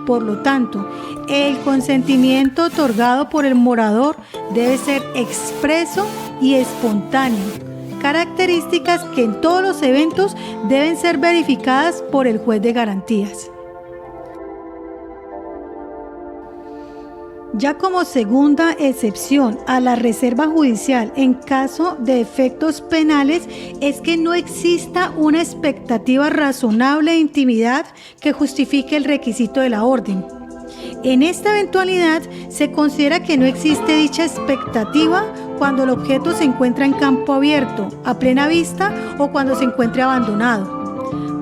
Por lo tanto, el consentimiento otorgado por el morador debe ser expreso y espontáneo, características que en todos los eventos deben ser verificadas por el juez de garantías. Ya como segunda excepción a la reserva judicial en caso de efectos penales es que no exista una expectativa razonable de intimidad que justifique el requisito de la orden. En esta eventualidad se considera que no existe dicha expectativa cuando el objeto se encuentra en campo abierto, a plena vista o cuando se encuentre abandonado.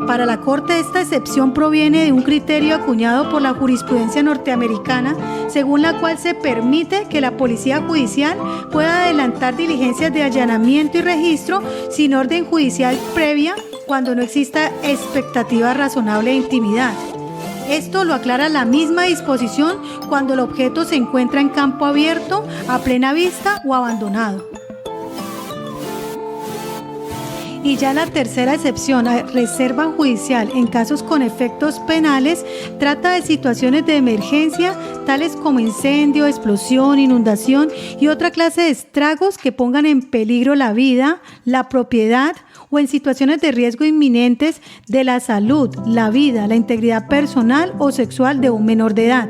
Para la Corte, esta excepción proviene de un criterio acuñado por la jurisprudencia norteamericana, según la cual se permite que la policía judicial pueda adelantar diligencias de allanamiento y registro sin orden judicial previa cuando no exista expectativa razonable de intimidad. Esto lo aclara la misma disposición cuando el objeto se encuentra en campo abierto, a plena vista o abandonado. Y ya la tercera excepción a reserva judicial en casos con efectos penales trata de situaciones de emergencia tales como incendio, explosión, inundación y otra clase de estragos que pongan en peligro la vida, la propiedad o en situaciones de riesgo inminentes de la salud, la vida, la integridad personal o sexual de un menor de edad.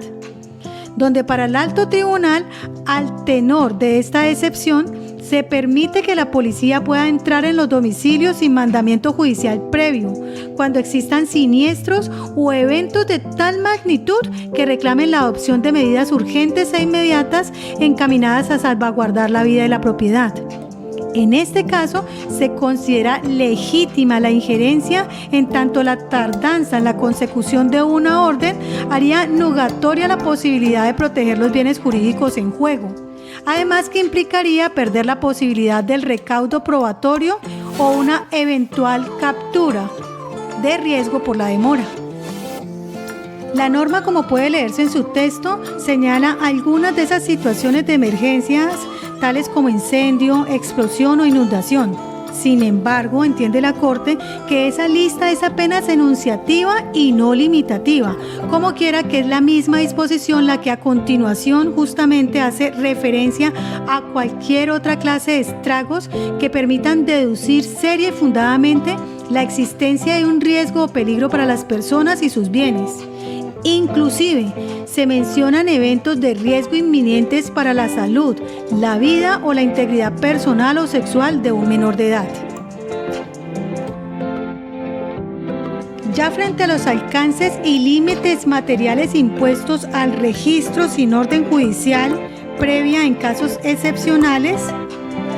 Donde para el alto tribunal, al tenor de esta excepción, se permite que la policía pueda entrar en los domicilios sin mandamiento judicial previo, cuando existan siniestros o eventos de tal magnitud que reclamen la adopción de medidas urgentes e inmediatas encaminadas a salvaguardar la vida y la propiedad. En este caso, se considera legítima la injerencia en tanto la tardanza en la consecución de una orden haría nugatoria la posibilidad de proteger los bienes jurídicos en juego. Además que implicaría perder la posibilidad del recaudo probatorio o una eventual captura de riesgo por la demora. La norma, como puede leerse en su texto, señala algunas de esas situaciones de emergencias, tales como incendio, explosión o inundación. Sin embargo, entiende la Corte que esa lista es apenas enunciativa y no limitativa, como quiera que es la misma disposición la que a continuación justamente hace referencia a cualquier otra clase de estragos que permitan deducir seria y fundadamente la existencia de un riesgo o peligro para las personas y sus bienes. Inclusive, se mencionan eventos de riesgo inminentes para la salud, la vida o la integridad personal o sexual de un menor de edad. Ya frente a los alcances y límites materiales impuestos al registro sin orden judicial previa en casos excepcionales,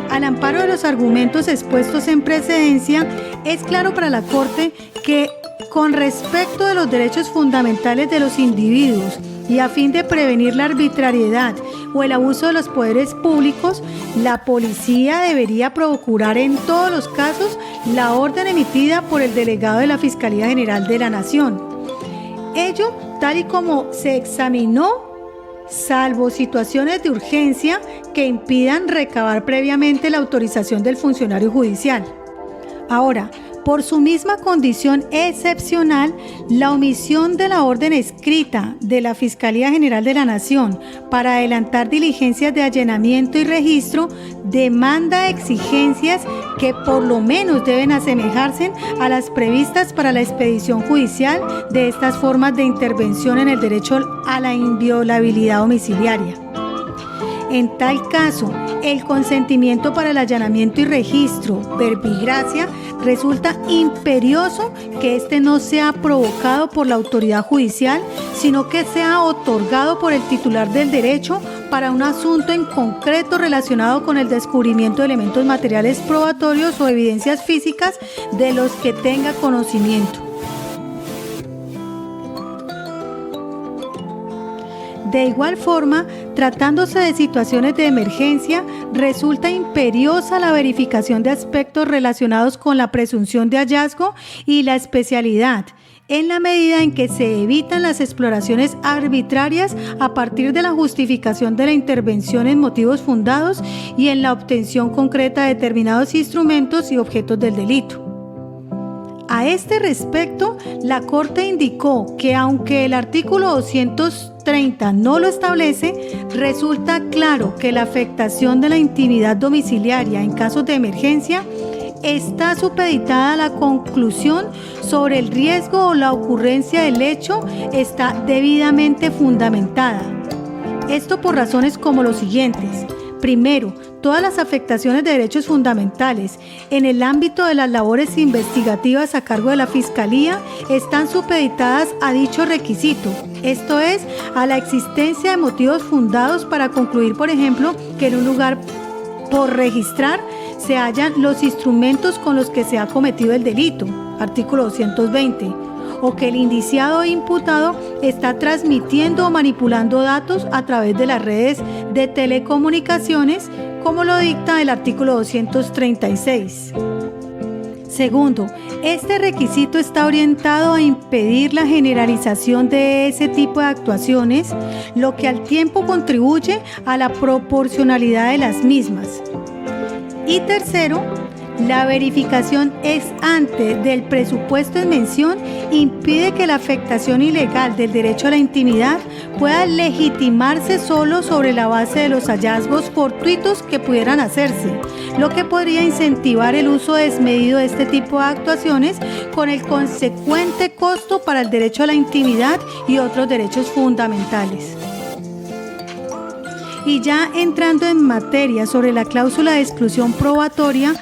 al amparo de los argumentos expuestos en precedencia, es claro para la Corte que con respecto de los derechos fundamentales de los individuos y a fin de prevenir la arbitrariedad o el abuso de los poderes públicos, la policía debería procurar en todos los casos la orden emitida por el delegado de la Fiscalía General de la Nación. Ello tal y como se examinó, salvo situaciones de urgencia que impidan recabar previamente la autorización del funcionario judicial. Ahora, Por su misma condición excepcional, la omisión de la orden escrita de la Fiscalía General de la Nación para adelantar diligencias de allanamiento y registro demanda exigencias que por lo menos deben asemejarse a las previstas para la expedición judicial de estas formas de intervención en el derecho a la inviolabilidad domiciliaria. En tal caso, el consentimiento para el allanamiento y registro, verbigracia, resulta imperioso que éste no sea provocado por la autoridad judicial, sino que sea otorgado por el titular del derecho para un asunto en concreto relacionado con el descubrimiento de elementos materiales probatorios o evidencias físicas de los que tenga conocimiento. De igual forma, tratándose de situaciones de emergencia, resulta imperiosa la verificación de aspectos relacionados con la presunción de hallazgo y la especialidad, en la medida en que se evitan las exploraciones arbitrarias a partir de la justificación de la intervención en motivos fundados y en la obtención concreta de determinados instrumentos y objetos del delito. A este respecto, la Corte indicó que aunque el artículo 230 no lo establece, resulta claro que la afectación de la intimidad domiciliaria en casos de emergencia está supeditada a la conclusión sobre el riesgo o la ocurrencia del hecho está debidamente fundamentada. Esto por razones como los siguientes. Primero, todas las afectaciones de derechos fundamentales en el ámbito de las labores investigativas a cargo de la Fiscalía están supeditadas a dicho requisito, esto es, a la existencia de motivos fundados para concluir, por ejemplo, que en un lugar por registrar se hallan los instrumentos con los que se ha cometido el delito, artículo 220, o que el indiciado o imputado está transmitiendo o manipulando datos a través de las redes de telecomunicaciones, como lo dicta el artículo 236. Segundo, este requisito está orientado a impedir la generalización de ese tipo de actuaciones, lo que al tiempo contribuye a la proporcionalidad de las mismas. Y tercero, la verificación ex ante del presupuesto en mención impide que la afectación ilegal del derecho a la intimidad pueda legitimarse solo sobre la base de los hallazgos fortuitos que pudieran hacerse, lo que podría incentivar el uso desmedido de este tipo de actuaciones con el consecuente costo para el derecho a la intimidad y otros derechos fundamentales. Y ya entrando en materia sobre la cláusula de exclusión probatoria,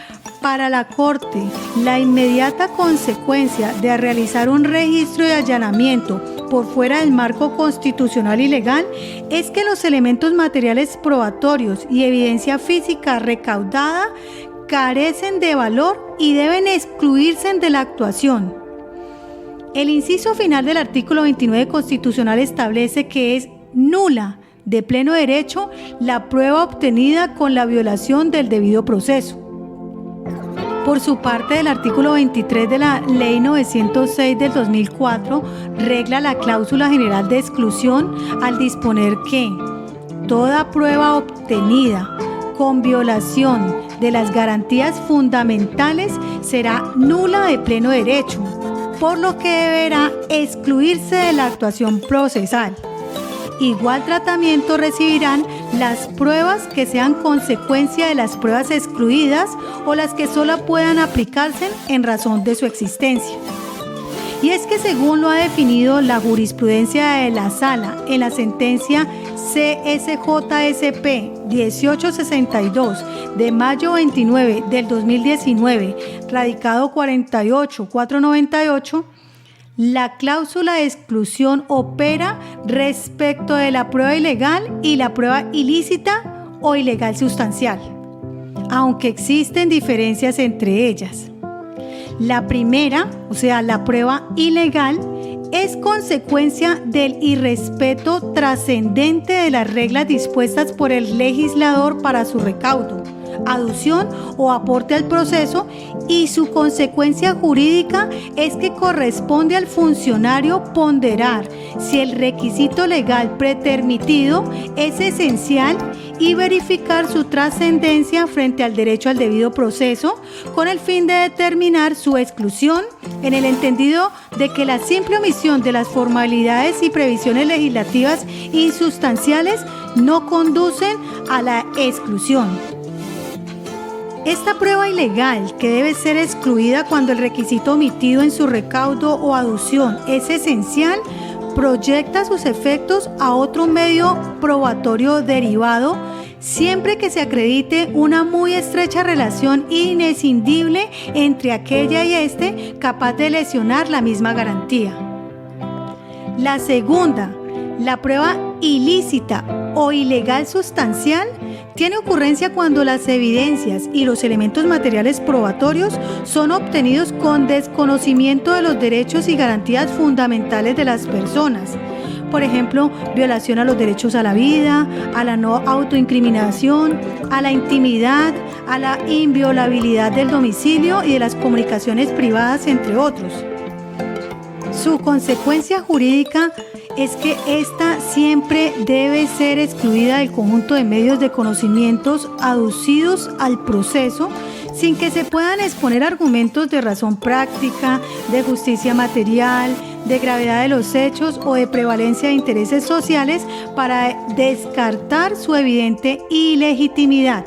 para la Corte, la inmediata consecuencia de realizar un registro de allanamiento por fuera del marco constitucional y legal es que los elementos materiales probatorios y evidencia física recaudada carecen de valor y deben excluirse de la actuación. El inciso final del artículo 29 constitucional establece que es nula de pleno derecho la prueba obtenida con la violación del debido proceso. Por su parte, el artículo 23 de la Ley 906 del 2004 regla la cláusula general de exclusión al disponer que toda prueba obtenida con violación de las garantías fundamentales será nula de pleno derecho, por lo que deberá excluirse de la actuación procesal. Igual tratamiento recibirán las pruebas que sean consecuencia de las pruebas excluidas o las que solo puedan aplicarse en razón de su existencia. Y es que según lo ha definido la jurisprudencia de la Sala en la sentencia CSJSP 1862 de mayo 29 del 2019, radicado 48498, la cláusula de exclusión opera respecto de la prueba ilegal y la prueba ilícita o ilegal sustancial, aunque existen diferencias entre ellas. La primera, o sea, la prueba ilegal, es consecuencia del irrespeto trascendente de las reglas dispuestas por el legislador para su recaudo, aducción o aporte al proceso, y su consecuencia jurídica es que corresponde al funcionario ponderar si el requisito legal pretermitido es esencial y verificar su trascendencia frente al derecho al debido proceso con el fin de determinar su exclusión en el entendido de que la simple omisión de las formalidades y previsiones legislativas insustanciales no conducen a la exclusión. Esta prueba ilegal, que debe ser excluida cuando el requisito omitido en su recaudo o aducción es esencial, proyecta sus efectos a otro medio probatorio derivado, siempre que se acredite una muy estrecha relación inescindible entre aquella y este, capaz de lesionar la misma garantía. La segunda, la prueba ilícita o ilegal sustancial, tiene ocurrencia cuando las evidencias y los elementos materiales probatorios son obtenidos con desconocimiento de los derechos y garantías fundamentales de las personas. Por ejemplo, violación a los derechos a la vida, a la no autoincriminación, a la intimidad, a la inviolabilidad del domicilio y de las comunicaciones privadas, entre otros. Su consecuencia jurídica es que ésta siempre debe ser excluida del conjunto de medios de conocimientos aducidos al proceso, sin que se puedan exponer argumentos de razón práctica, de justicia material, de gravedad de los hechos o de prevalencia de intereses sociales para descartar su evidente ilegitimidad.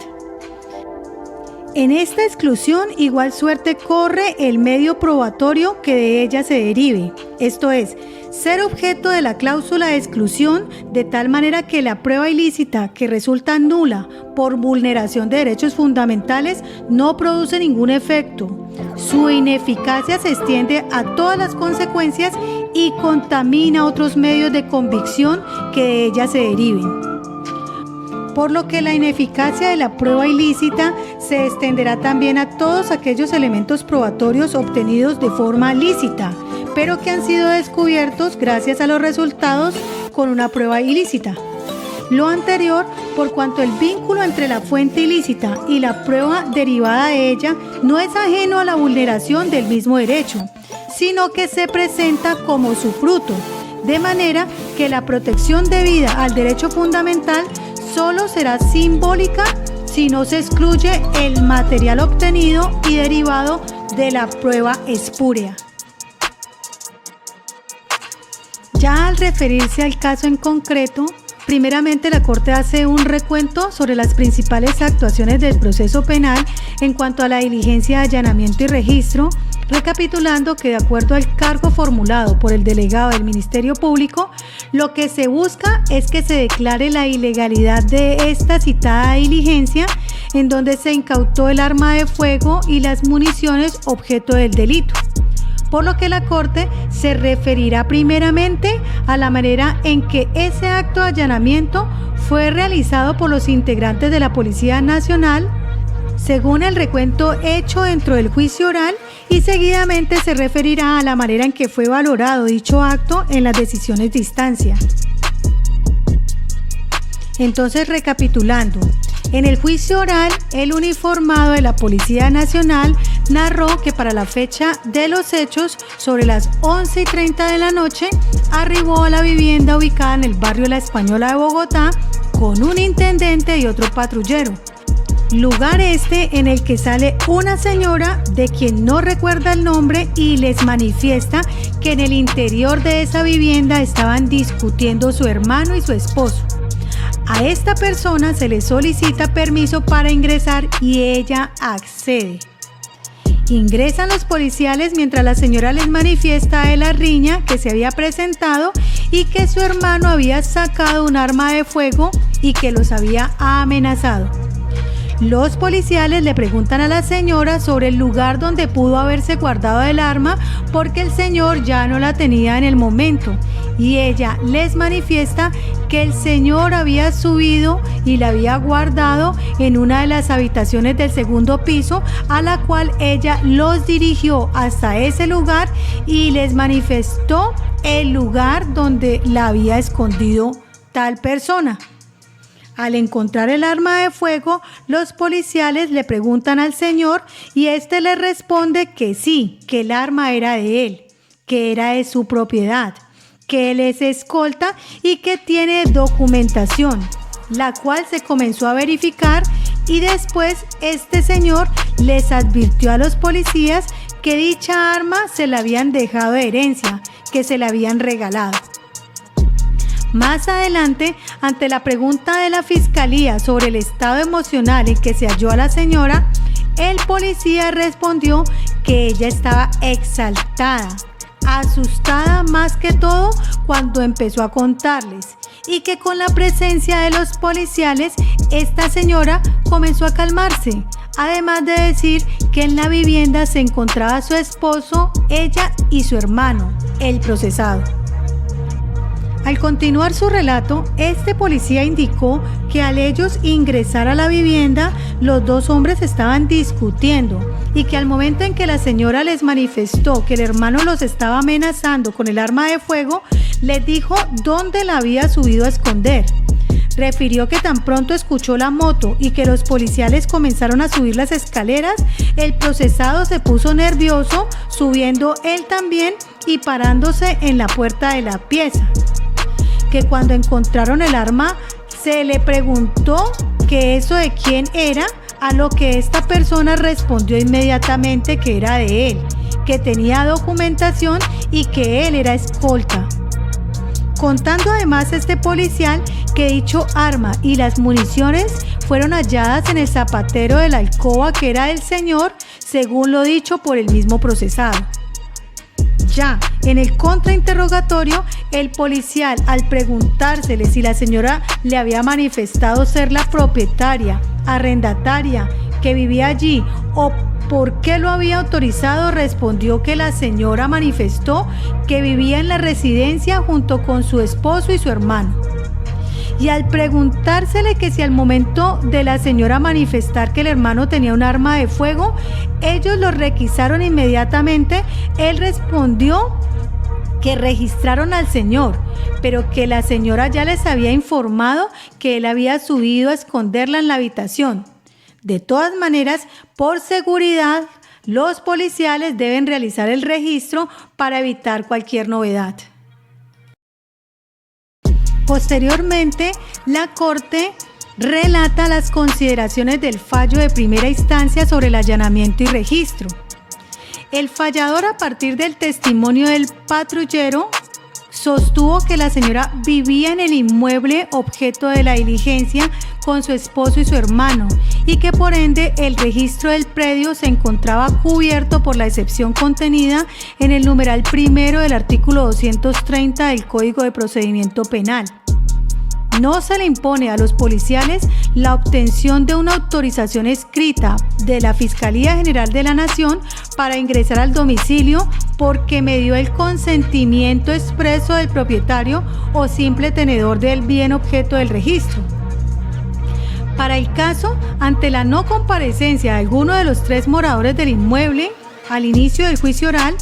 En esta exclusión, igual suerte corre el medio probatorio que de ella se derive, esto es, ser objeto de la cláusula de exclusión de tal manera que la prueba ilícita que resulta nula por vulneración de derechos fundamentales no produce ningún efecto. Su ineficacia se extiende a todas las consecuencias y contamina otros medios de convicción que de ella se deriven. Por lo que la ineficacia de la prueba ilícita se extenderá también a todos aquellos elementos probatorios obtenidos de forma lícita, pero que han sido descubiertos gracias a los resultados con una prueba ilícita. Lo anterior, por cuanto el vínculo entre la fuente ilícita y la prueba derivada de ella no es ajeno a la vulneración del mismo derecho, sino que se presenta como su fruto, de manera que la protección debida al derecho fundamental solo será simbólica si no se excluye el material obtenido y derivado de la prueba espúrea. Ya al referirse al caso en concreto, primeramente la Corte hace un recuento sobre las principales actuaciones del proceso penal en cuanto a la diligencia de allanamiento y registro, recapitulando que de acuerdo al cargo formulado por el delegado del Ministerio Público, lo que se busca es que se declare la ilegalidad de esta citada diligencia, en donde se incautó el arma de fuego y las municiones objeto del delito. Por lo que la Corte se referirá primeramente a la manera en que ese acto de allanamiento fue realizado por los integrantes de la Policía Nacional, según el recuento hecho dentro del juicio oral, y seguidamente se referirá a la manera en que fue valorado dicho acto en las decisiones de instancia. Entonces, recapitulando, en el juicio oral, el uniformado de la Policía Nacional narró que para la fecha de los hechos, sobre las 11:30 de la noche, arribó a la vivienda ubicada en el barrio La Española de Bogotá con un intendente y otro patrullero. Lugar este en el que sale una señora de quien no recuerda el nombre y les manifiesta que en el interior de esa vivienda estaban discutiendo su hermano y su esposo. A esta persona se le solicita permiso para ingresar y ella accede. Ingresan los policiales mientras la señora les manifiesta de la riña que se había presentado y que su hermano había sacado un arma de fuego y que los había amenazado. Los policiales le preguntan a la señora sobre el lugar donde pudo haberse guardado el arma porque el señor ya no la tenía en el momento, y ella les manifiesta que el señor había subido y la había guardado en una de las habitaciones del segundo piso, a la cual ella los dirigió hasta ese lugar y les manifestó el lugar donde la había escondido tal persona. Al encontrar el arma de fuego, los policiales le preguntan al señor y éste le responde que sí, que el arma era de él, que era de su propiedad, que él es escolta y que tiene documentación, la cual se comenzó a verificar, y después este señor les advirtió a los policías que dicha arma se la habían dejado de herencia, que se la habían regalado. Más adelante, ante la pregunta de la fiscalía sobre el estado emocional en que se halló a la señora, el policía respondió que ella estaba exaltada, asustada más que todo cuando empezó a contarles, y que con la presencia de los policiales esta señora comenzó a calmarse, además de decir que en la vivienda se encontraba su esposo, ella y su hermano, el procesado. Al continuar su relato, este policía indicó que al ellos ingresar a la vivienda, los dos hombres estaban discutiendo y que al momento en que la señora les manifestó que el hermano los estaba amenazando con el arma de fuego, les dijo dónde la había subido a esconder. Refirió que tan pronto escuchó la moto y que los policiales comenzaron a subir las escaleras, el procesado se puso nervioso, subiendo él también y parándose en la puerta de la pieza. Que cuando encontraron el arma se le preguntó que eso de quién era, a lo que esta persona respondió inmediatamente que era de él, que tenía documentación y que él era escolta. Contando además este policial que dicho arma y las municiones fueron halladas en el zapatero de la alcoba que era del señor, según lo dicho por el mismo procesado. Ya en el contrainterrogatorio, el policial, al preguntársele si la señora le había manifestado ser la propietaria, arrendataria, que vivía allí o por qué lo había autorizado, respondió que la señora manifestó que vivía en la residencia junto con su esposo y su hermano. Y al preguntársele que si al momento de la señora manifestar que el hermano tenía un arma de fuego, ellos lo requisaron inmediatamente, él respondió que registraron al señor, pero que la señora ya les había informado que él había subido a esconderla en la habitación. De todas maneras, por seguridad, los policiales deben realizar el registro para evitar cualquier novedad. Posteriormente, la Corte relata las consideraciones del fallo de primera instancia sobre el allanamiento y registro. El fallador, a partir del testimonio del patrullero, sostuvo que la señora vivía en el inmueble objeto de la diligencia con su esposo y su hermano, y que por ende el registro del predio se encontraba cubierto por la excepción contenida en el numeral primero del artículo 230 del Código de Procedimiento Penal. No se le impone a los policiales la obtención de una autorización escrita de la Fiscalía General de la Nación para ingresar al domicilio porque medió el consentimiento expreso del propietario o simple tenedor del bien objeto del registro. Para el caso, ante la no comparecencia de alguno de los tres moradores del inmueble al inicio del juicio oral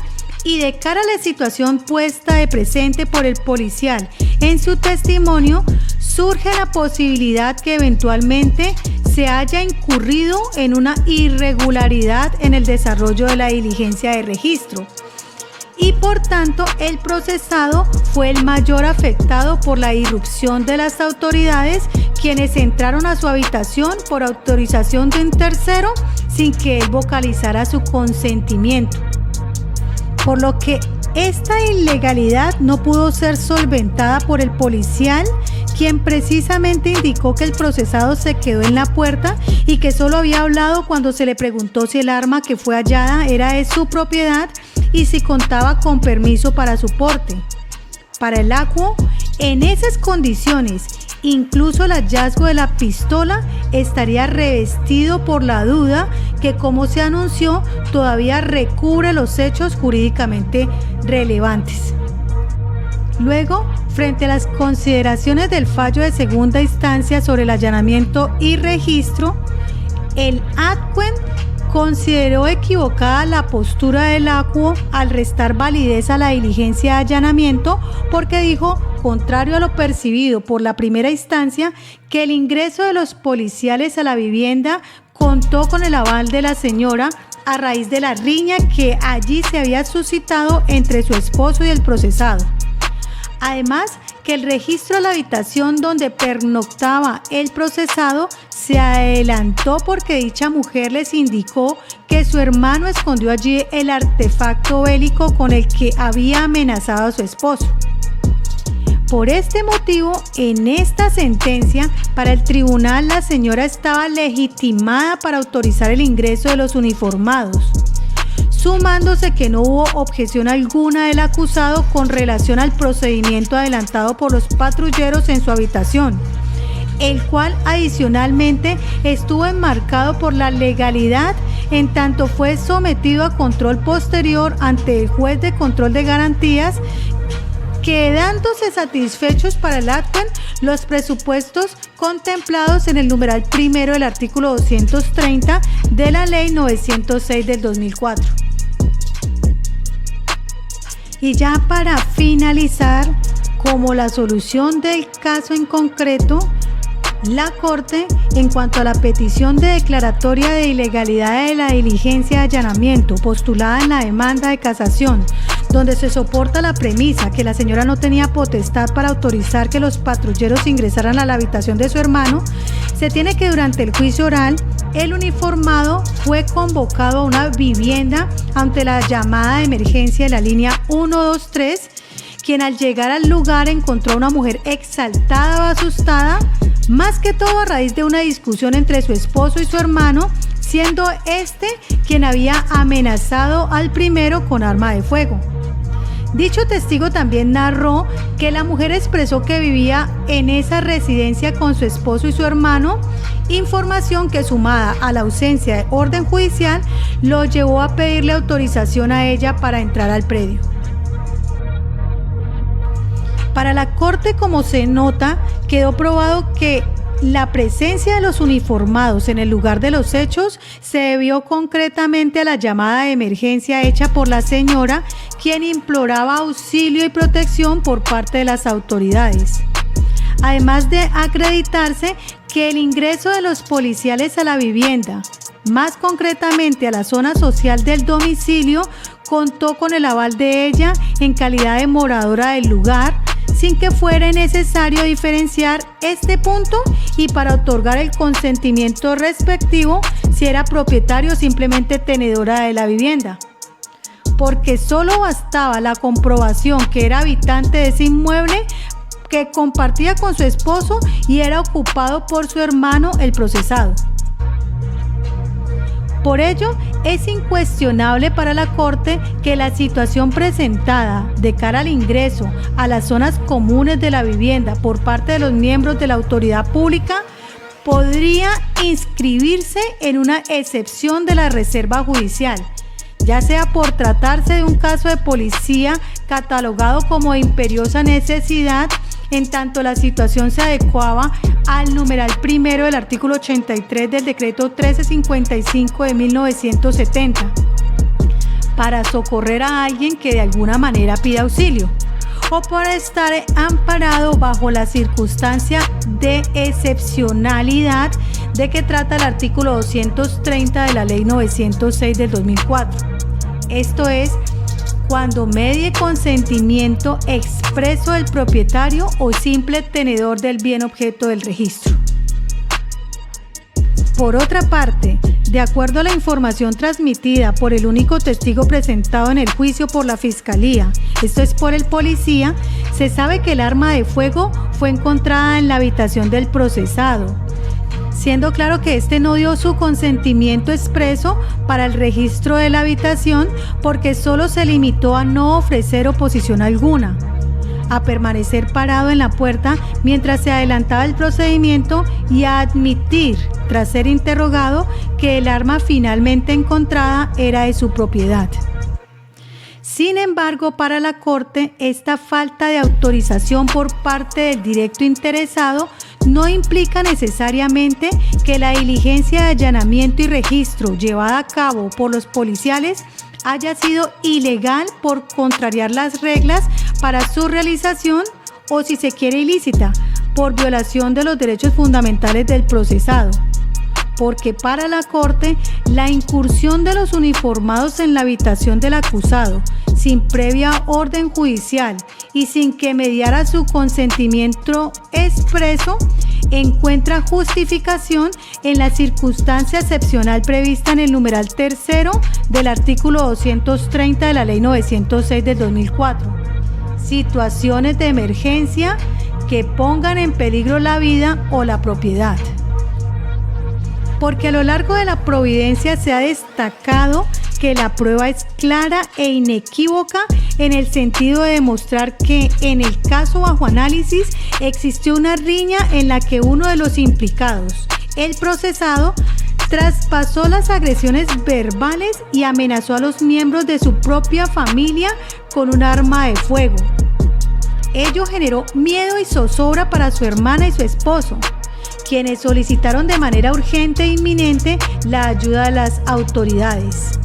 y de cara a la situación puesta de presente por el policial en su testimonio, surge la posibilidad que eventualmente se haya incurrido en una irregularidad en el desarrollo de la diligencia de registro. Y por tanto, el procesado fue el mayor afectado por la irrupción de las autoridades, quienes entraron a su habitación por autorización de un tercero sin que él vocalizara su consentimiento. Por lo que esta ilegalidad no pudo ser solventada por el policial, quien precisamente indicó que el procesado se quedó en la puerta y que solo había hablado cuando se le preguntó si el arma que fue hallada era de su propiedad y si contaba con permiso para su porte. Para el acuo, en esas condiciones, incluso el hallazgo de la pistola estaría revestido por la duda que, como se anunció, todavía recubre los hechos jurídicamente relevantes. Luego, frente a las consideraciones del fallo de segunda instancia sobre el allanamiento y registro, el ADCUEN consideró equivocada la postura del acuo al restar validez a la diligencia de allanamiento porque dijo, contrario a lo percibido por la primera instancia, que el ingreso de los policiales a la vivienda contó con el aval de la señora a raíz de la riña que allí se había suscitado entre su esposo y el procesado. Además, que el registro de la habitación donde pernoctaba el procesado se adelantó porque dicha mujer les indicó que su hermano escondió allí el artefacto bélico con el que había amenazado a su esposo. Por este motivo, en esta sentencia, para el tribunal la señora estaba legitimada para autorizar el ingreso de los uniformados, sumándose que no hubo objeción alguna del acusado con relación al procedimiento adelantado por los patrulleros en su habitación, el cual adicionalmente estuvo enmarcado por la legalidad en tanto fue sometido a control posterior ante el juez de control de garantías, quedándose satisfechos para el acten los presupuestos contemplados en el numeral primero del artículo 230 de la Ley 906 del 2004. Y ya para finalizar, como la solución del caso en concreto, la Corte, en cuanto a la petición de declaratoria de ilegalidad de la diligencia de allanamiento postulada en la demanda de casación, donde se soporta la premisa que la señora no tenía potestad para autorizar que los patrulleros ingresaran a la habitación de su hermano, se tiene que durante el juicio oral, el uniformado fue convocado a una vivienda ante la llamada de emergencia de la línea 123, quien al llegar al lugar encontró a una mujer exaltada o asustada, más que todo a raíz de una discusión entre su esposo y su hermano, siendo este quien había amenazado al primero con arma de fuego. Dicho testigo también narró que la mujer expresó que vivía en esa residencia con su esposo y su hermano, información que sumada a la ausencia de orden judicial lo llevó a pedirle autorización a ella para entrar al predio. Para la Corte, como se nota, quedó probado que la presencia de los uniformados en el lugar de los hechos se debió concretamente a la llamada de emergencia hecha por la señora, quien imploraba auxilio y protección por parte de las autoridades. Además de acreditarse que el ingreso de los policiales a la vivienda, más concretamente a la zona social del domicilio, contó con el aval de ella en calidad de moradora del lugar, sin que fuera necesario diferenciar este punto y para otorgar el consentimiento respectivo si era propietario o simplemente tenedora de la vivienda. Porque solo bastaba la comprobación que era habitante de ese inmueble que compartía con su esposo y era ocupado por su hermano el procesado. Por ello, es incuestionable para la Corte que la situación presentada de cara al ingreso a las zonas comunes de la vivienda por parte de los miembros de la autoridad pública podría inscribirse en una excepción de la reserva judicial, ya sea por tratarse de un caso de policía catalogado como de imperiosa necesidad, en tanto la situación se adecuaba al numeral primero del artículo 83 del decreto 1355 de 1970, para socorrer a alguien que de alguna manera pida auxilio, o por estar amparado bajo la circunstancia de excepcionalidad de que trata el artículo 230 de la Ley 906 del 2004. Esto es, cuando medie consentimiento expreso del propietario o simple tenedor del bien objeto del registro. Por otra parte, de acuerdo a la información transmitida por el único testigo presentado en el juicio por la Fiscalía, esto es por el policía, se sabe que el arma de fuego fue encontrada en la habitación del procesado, siendo claro que este no dio su consentimiento expreso para el registro de la habitación porque solo se limitó a no ofrecer oposición alguna, a permanecer parado en la puerta mientras se adelantaba el procedimiento y a admitir, tras ser interrogado, que el arma finalmente encontrada era de su propiedad. Sin embargo, para la Corte, esta falta de autorización por parte del directo interesado no implica necesariamente que la diligencia de allanamiento y registro llevada a cabo por los policiales haya sido ilegal por contrariar las reglas para su realización o, si se quiere, ilícita, por violación de los derechos fundamentales del procesado. Porque para la Corte, la incursión de los uniformados en la habitación del acusado, sin previa orden judicial y sin que mediara su consentimiento expreso, encuentra justificación en la circunstancia excepcional prevista en el numeral tercero del artículo 230 de la Ley 906 del 2004. Situaciones de emergencia que pongan en peligro la vida o la propiedad. Porque a lo largo de la providencia se ha destacado que la prueba es clara e inequívoca en el sentido de demostrar que en el caso bajo análisis existió una riña en la que uno de los implicados, el procesado, traspasó las agresiones verbales y amenazó a los miembros de su propia familia con un arma de fuego. Ello generó miedo y zozobra para su hermana y su esposo, quienes solicitaron de manera urgente e inminente la ayuda de las autoridades.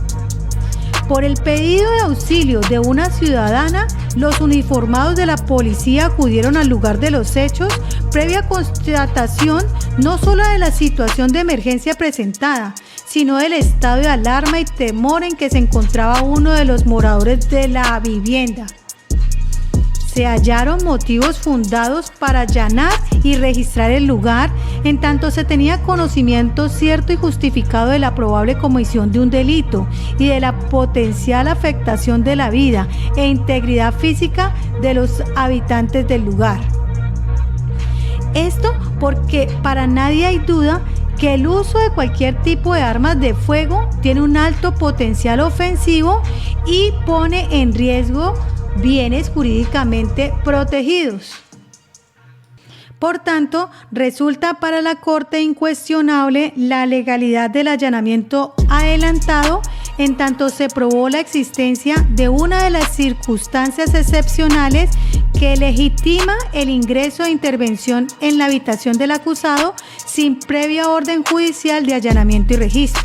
Por el pedido de auxilio de una ciudadana, los uniformados de la policía acudieron al lugar de los hechos, previa constatación no solo de la situación de emergencia presentada, sino del estado de alarma y temor en que se encontraba uno de los moradores de la vivienda. Se hallaron motivos fundados para allanar y registrar el lugar, en tanto se tenía conocimiento cierto y justificado de la probable comisión de un delito y de la potencial afectación de la vida e integridad física de los habitantes del lugar. Esto porque para nadie hay duda que el uso de cualquier tipo de armas de fuego tiene un alto potencial ofensivo y pone en riesgo bienes jurídicamente protegidos. Por tanto, resulta para la Corte incuestionable la legalidad del allanamiento adelantado, en tanto se probó la existencia de una de las circunstancias excepcionales que legitima el ingreso e intervención en la habitación del acusado sin previa orden judicial de allanamiento y registro.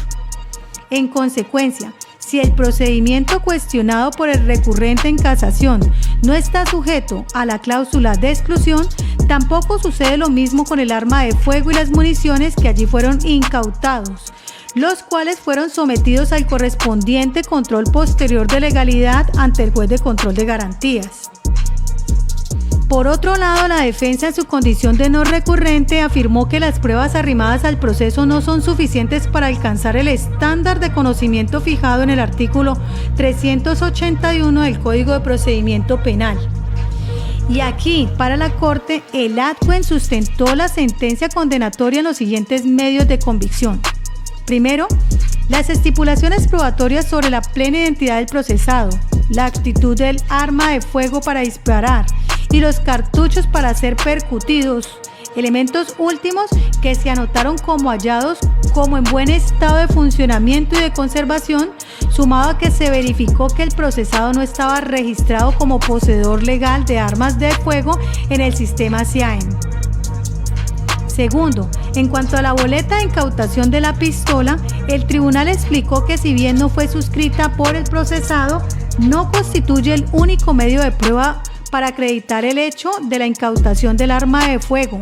En consecuencia, si el procedimiento cuestionado por el recurrente en casación no está sujeto a la cláusula de exclusión, tampoco sucede lo mismo con el arma de fuego y las municiones que allí fueron incautados, los cuales fueron sometidos al correspondiente control posterior de legalidad ante el juez de control de garantías. Por otro lado, la defensa en su condición de no recurrente afirmó que las pruebas arrimadas al proceso no son suficientes para alcanzar el estándar de conocimiento fijado en el artículo 381 del Código de Procedimiento Penal. Y aquí, para la Corte, el adjuen sustentó la sentencia condenatoria en los siguientes medios de convicción. Primero, las estipulaciones probatorias sobre la plena identidad del procesado, la actitud del arma de fuego para disparar y los cartuchos para ser percutidos, elementos últimos que se anotaron como hallados como en buen estado de funcionamiento y de conservación, sumado a que se verificó que el procesado no estaba registrado como poseedor legal de armas de fuego en el sistema CIAEN. Segundo, en cuanto a la boleta de incautación de la pistola, el tribunal explicó que si bien no fue suscrita por el procesado, no constituye el único medio de prueba para acreditar el hecho de la incautación del arma de fuego,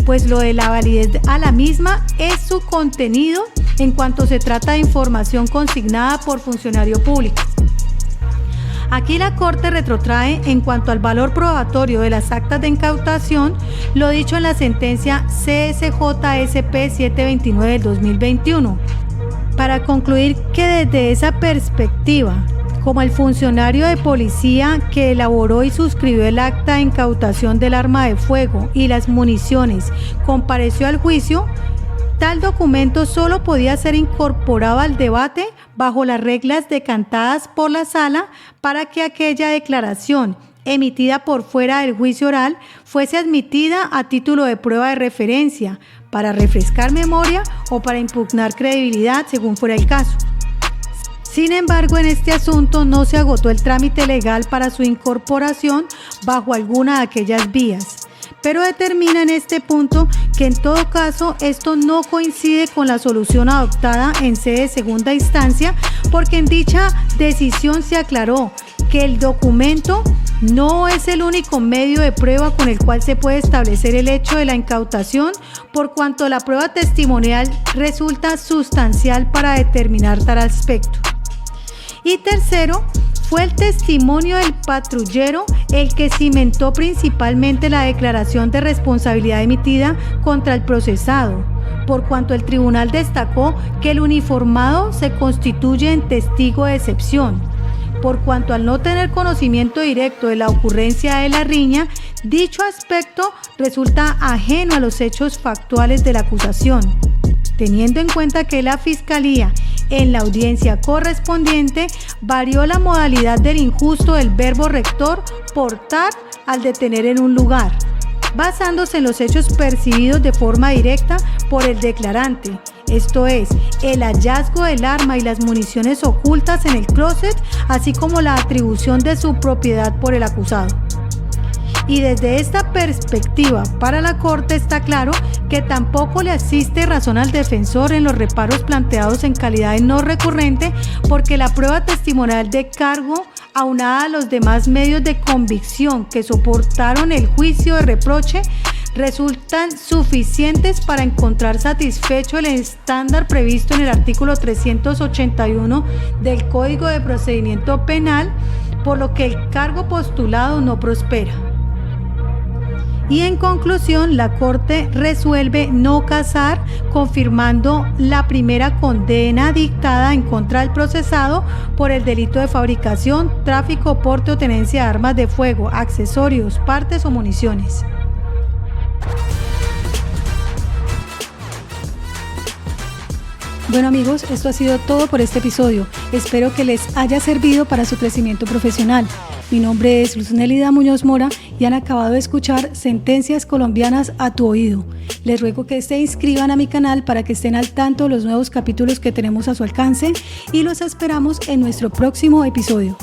pues lo de la validez a la misma es su contenido en cuanto se trata de información consignada por funcionario público. Aquí la Corte retrotrae en cuanto al valor probatorio de las actas de incautación lo dicho en la sentencia CSJSP 729 del 2021, para concluir que desde esa perspectiva, como el funcionario de policía que elaboró y suscribió el acta de incautación del arma de fuego y las municiones compareció al juicio, tal documento solo podía ser incorporado al debate bajo las reglas decantadas por la Sala para que aquella declaración emitida por fuera del juicio oral fuese admitida a título de prueba de referencia, para refrescar memoria o para impugnar credibilidad según fuera el caso. Sin embargo, en este asunto no se agotó el trámite legal para su incorporación bajo alguna de aquellas vías, pero determina en este punto que en todo caso esto no coincide con la solución adoptada en sede de segunda instancia, porque en dicha decisión se aclaró que el documento no es el único medio de prueba con el cual se puede establecer el hecho de la incautación, por cuanto la prueba testimonial resulta sustancial para determinar tal aspecto. Y tercero, Fue el testimonio del patrullero el que cimentó principalmente la declaración de responsabilidad emitida contra el procesado, por cuanto el tribunal destacó que el uniformado se constituye en testigo de excepción, por cuanto al no tener conocimiento directo de la ocurrencia de la riña, dicho aspecto resulta ajeno a los hechos factuales de la acusación, teniendo en cuenta que la Fiscalía en la audiencia correspondiente varió la modalidad del injusto del verbo rector portar al detener en un lugar, basándose en los hechos percibidos de forma directa por el declarante, esto es, el hallazgo del arma y las municiones ocultas en el closet, así como la atribución de su propiedad por el acusado. Y desde esta perspectiva, para la Corte está claro que tampoco le asiste razón al defensor en los reparos planteados en calidad de no recurrente, porque la prueba testimonial de cargo, aunada a los demás medios de convicción que soportaron el juicio de reproche, resultan suficientes para encontrar satisfecho el estándar previsto en el artículo 381 del Código de Procedimiento Penal, por lo que el cargo postulado no prospera. Y en conclusión, la Corte resuelve no casar, confirmando la primera condena dictada en contra del procesado por el delito de fabricación, tráfico, porte o tenencia de armas de fuego, accesorios, partes o municiones. Bueno amigos, esto ha sido todo por este episodio. Espero que les haya servido para su crecimiento profesional. Mi nombre es Luz Nelida Muñoz Mora y han acabado de escuchar Sentencias Colombianas a tu oído. Les ruego que se inscriban a mi canal para que estén al tanto de los nuevos capítulos que tenemos a su alcance y los esperamos en nuestro próximo episodio.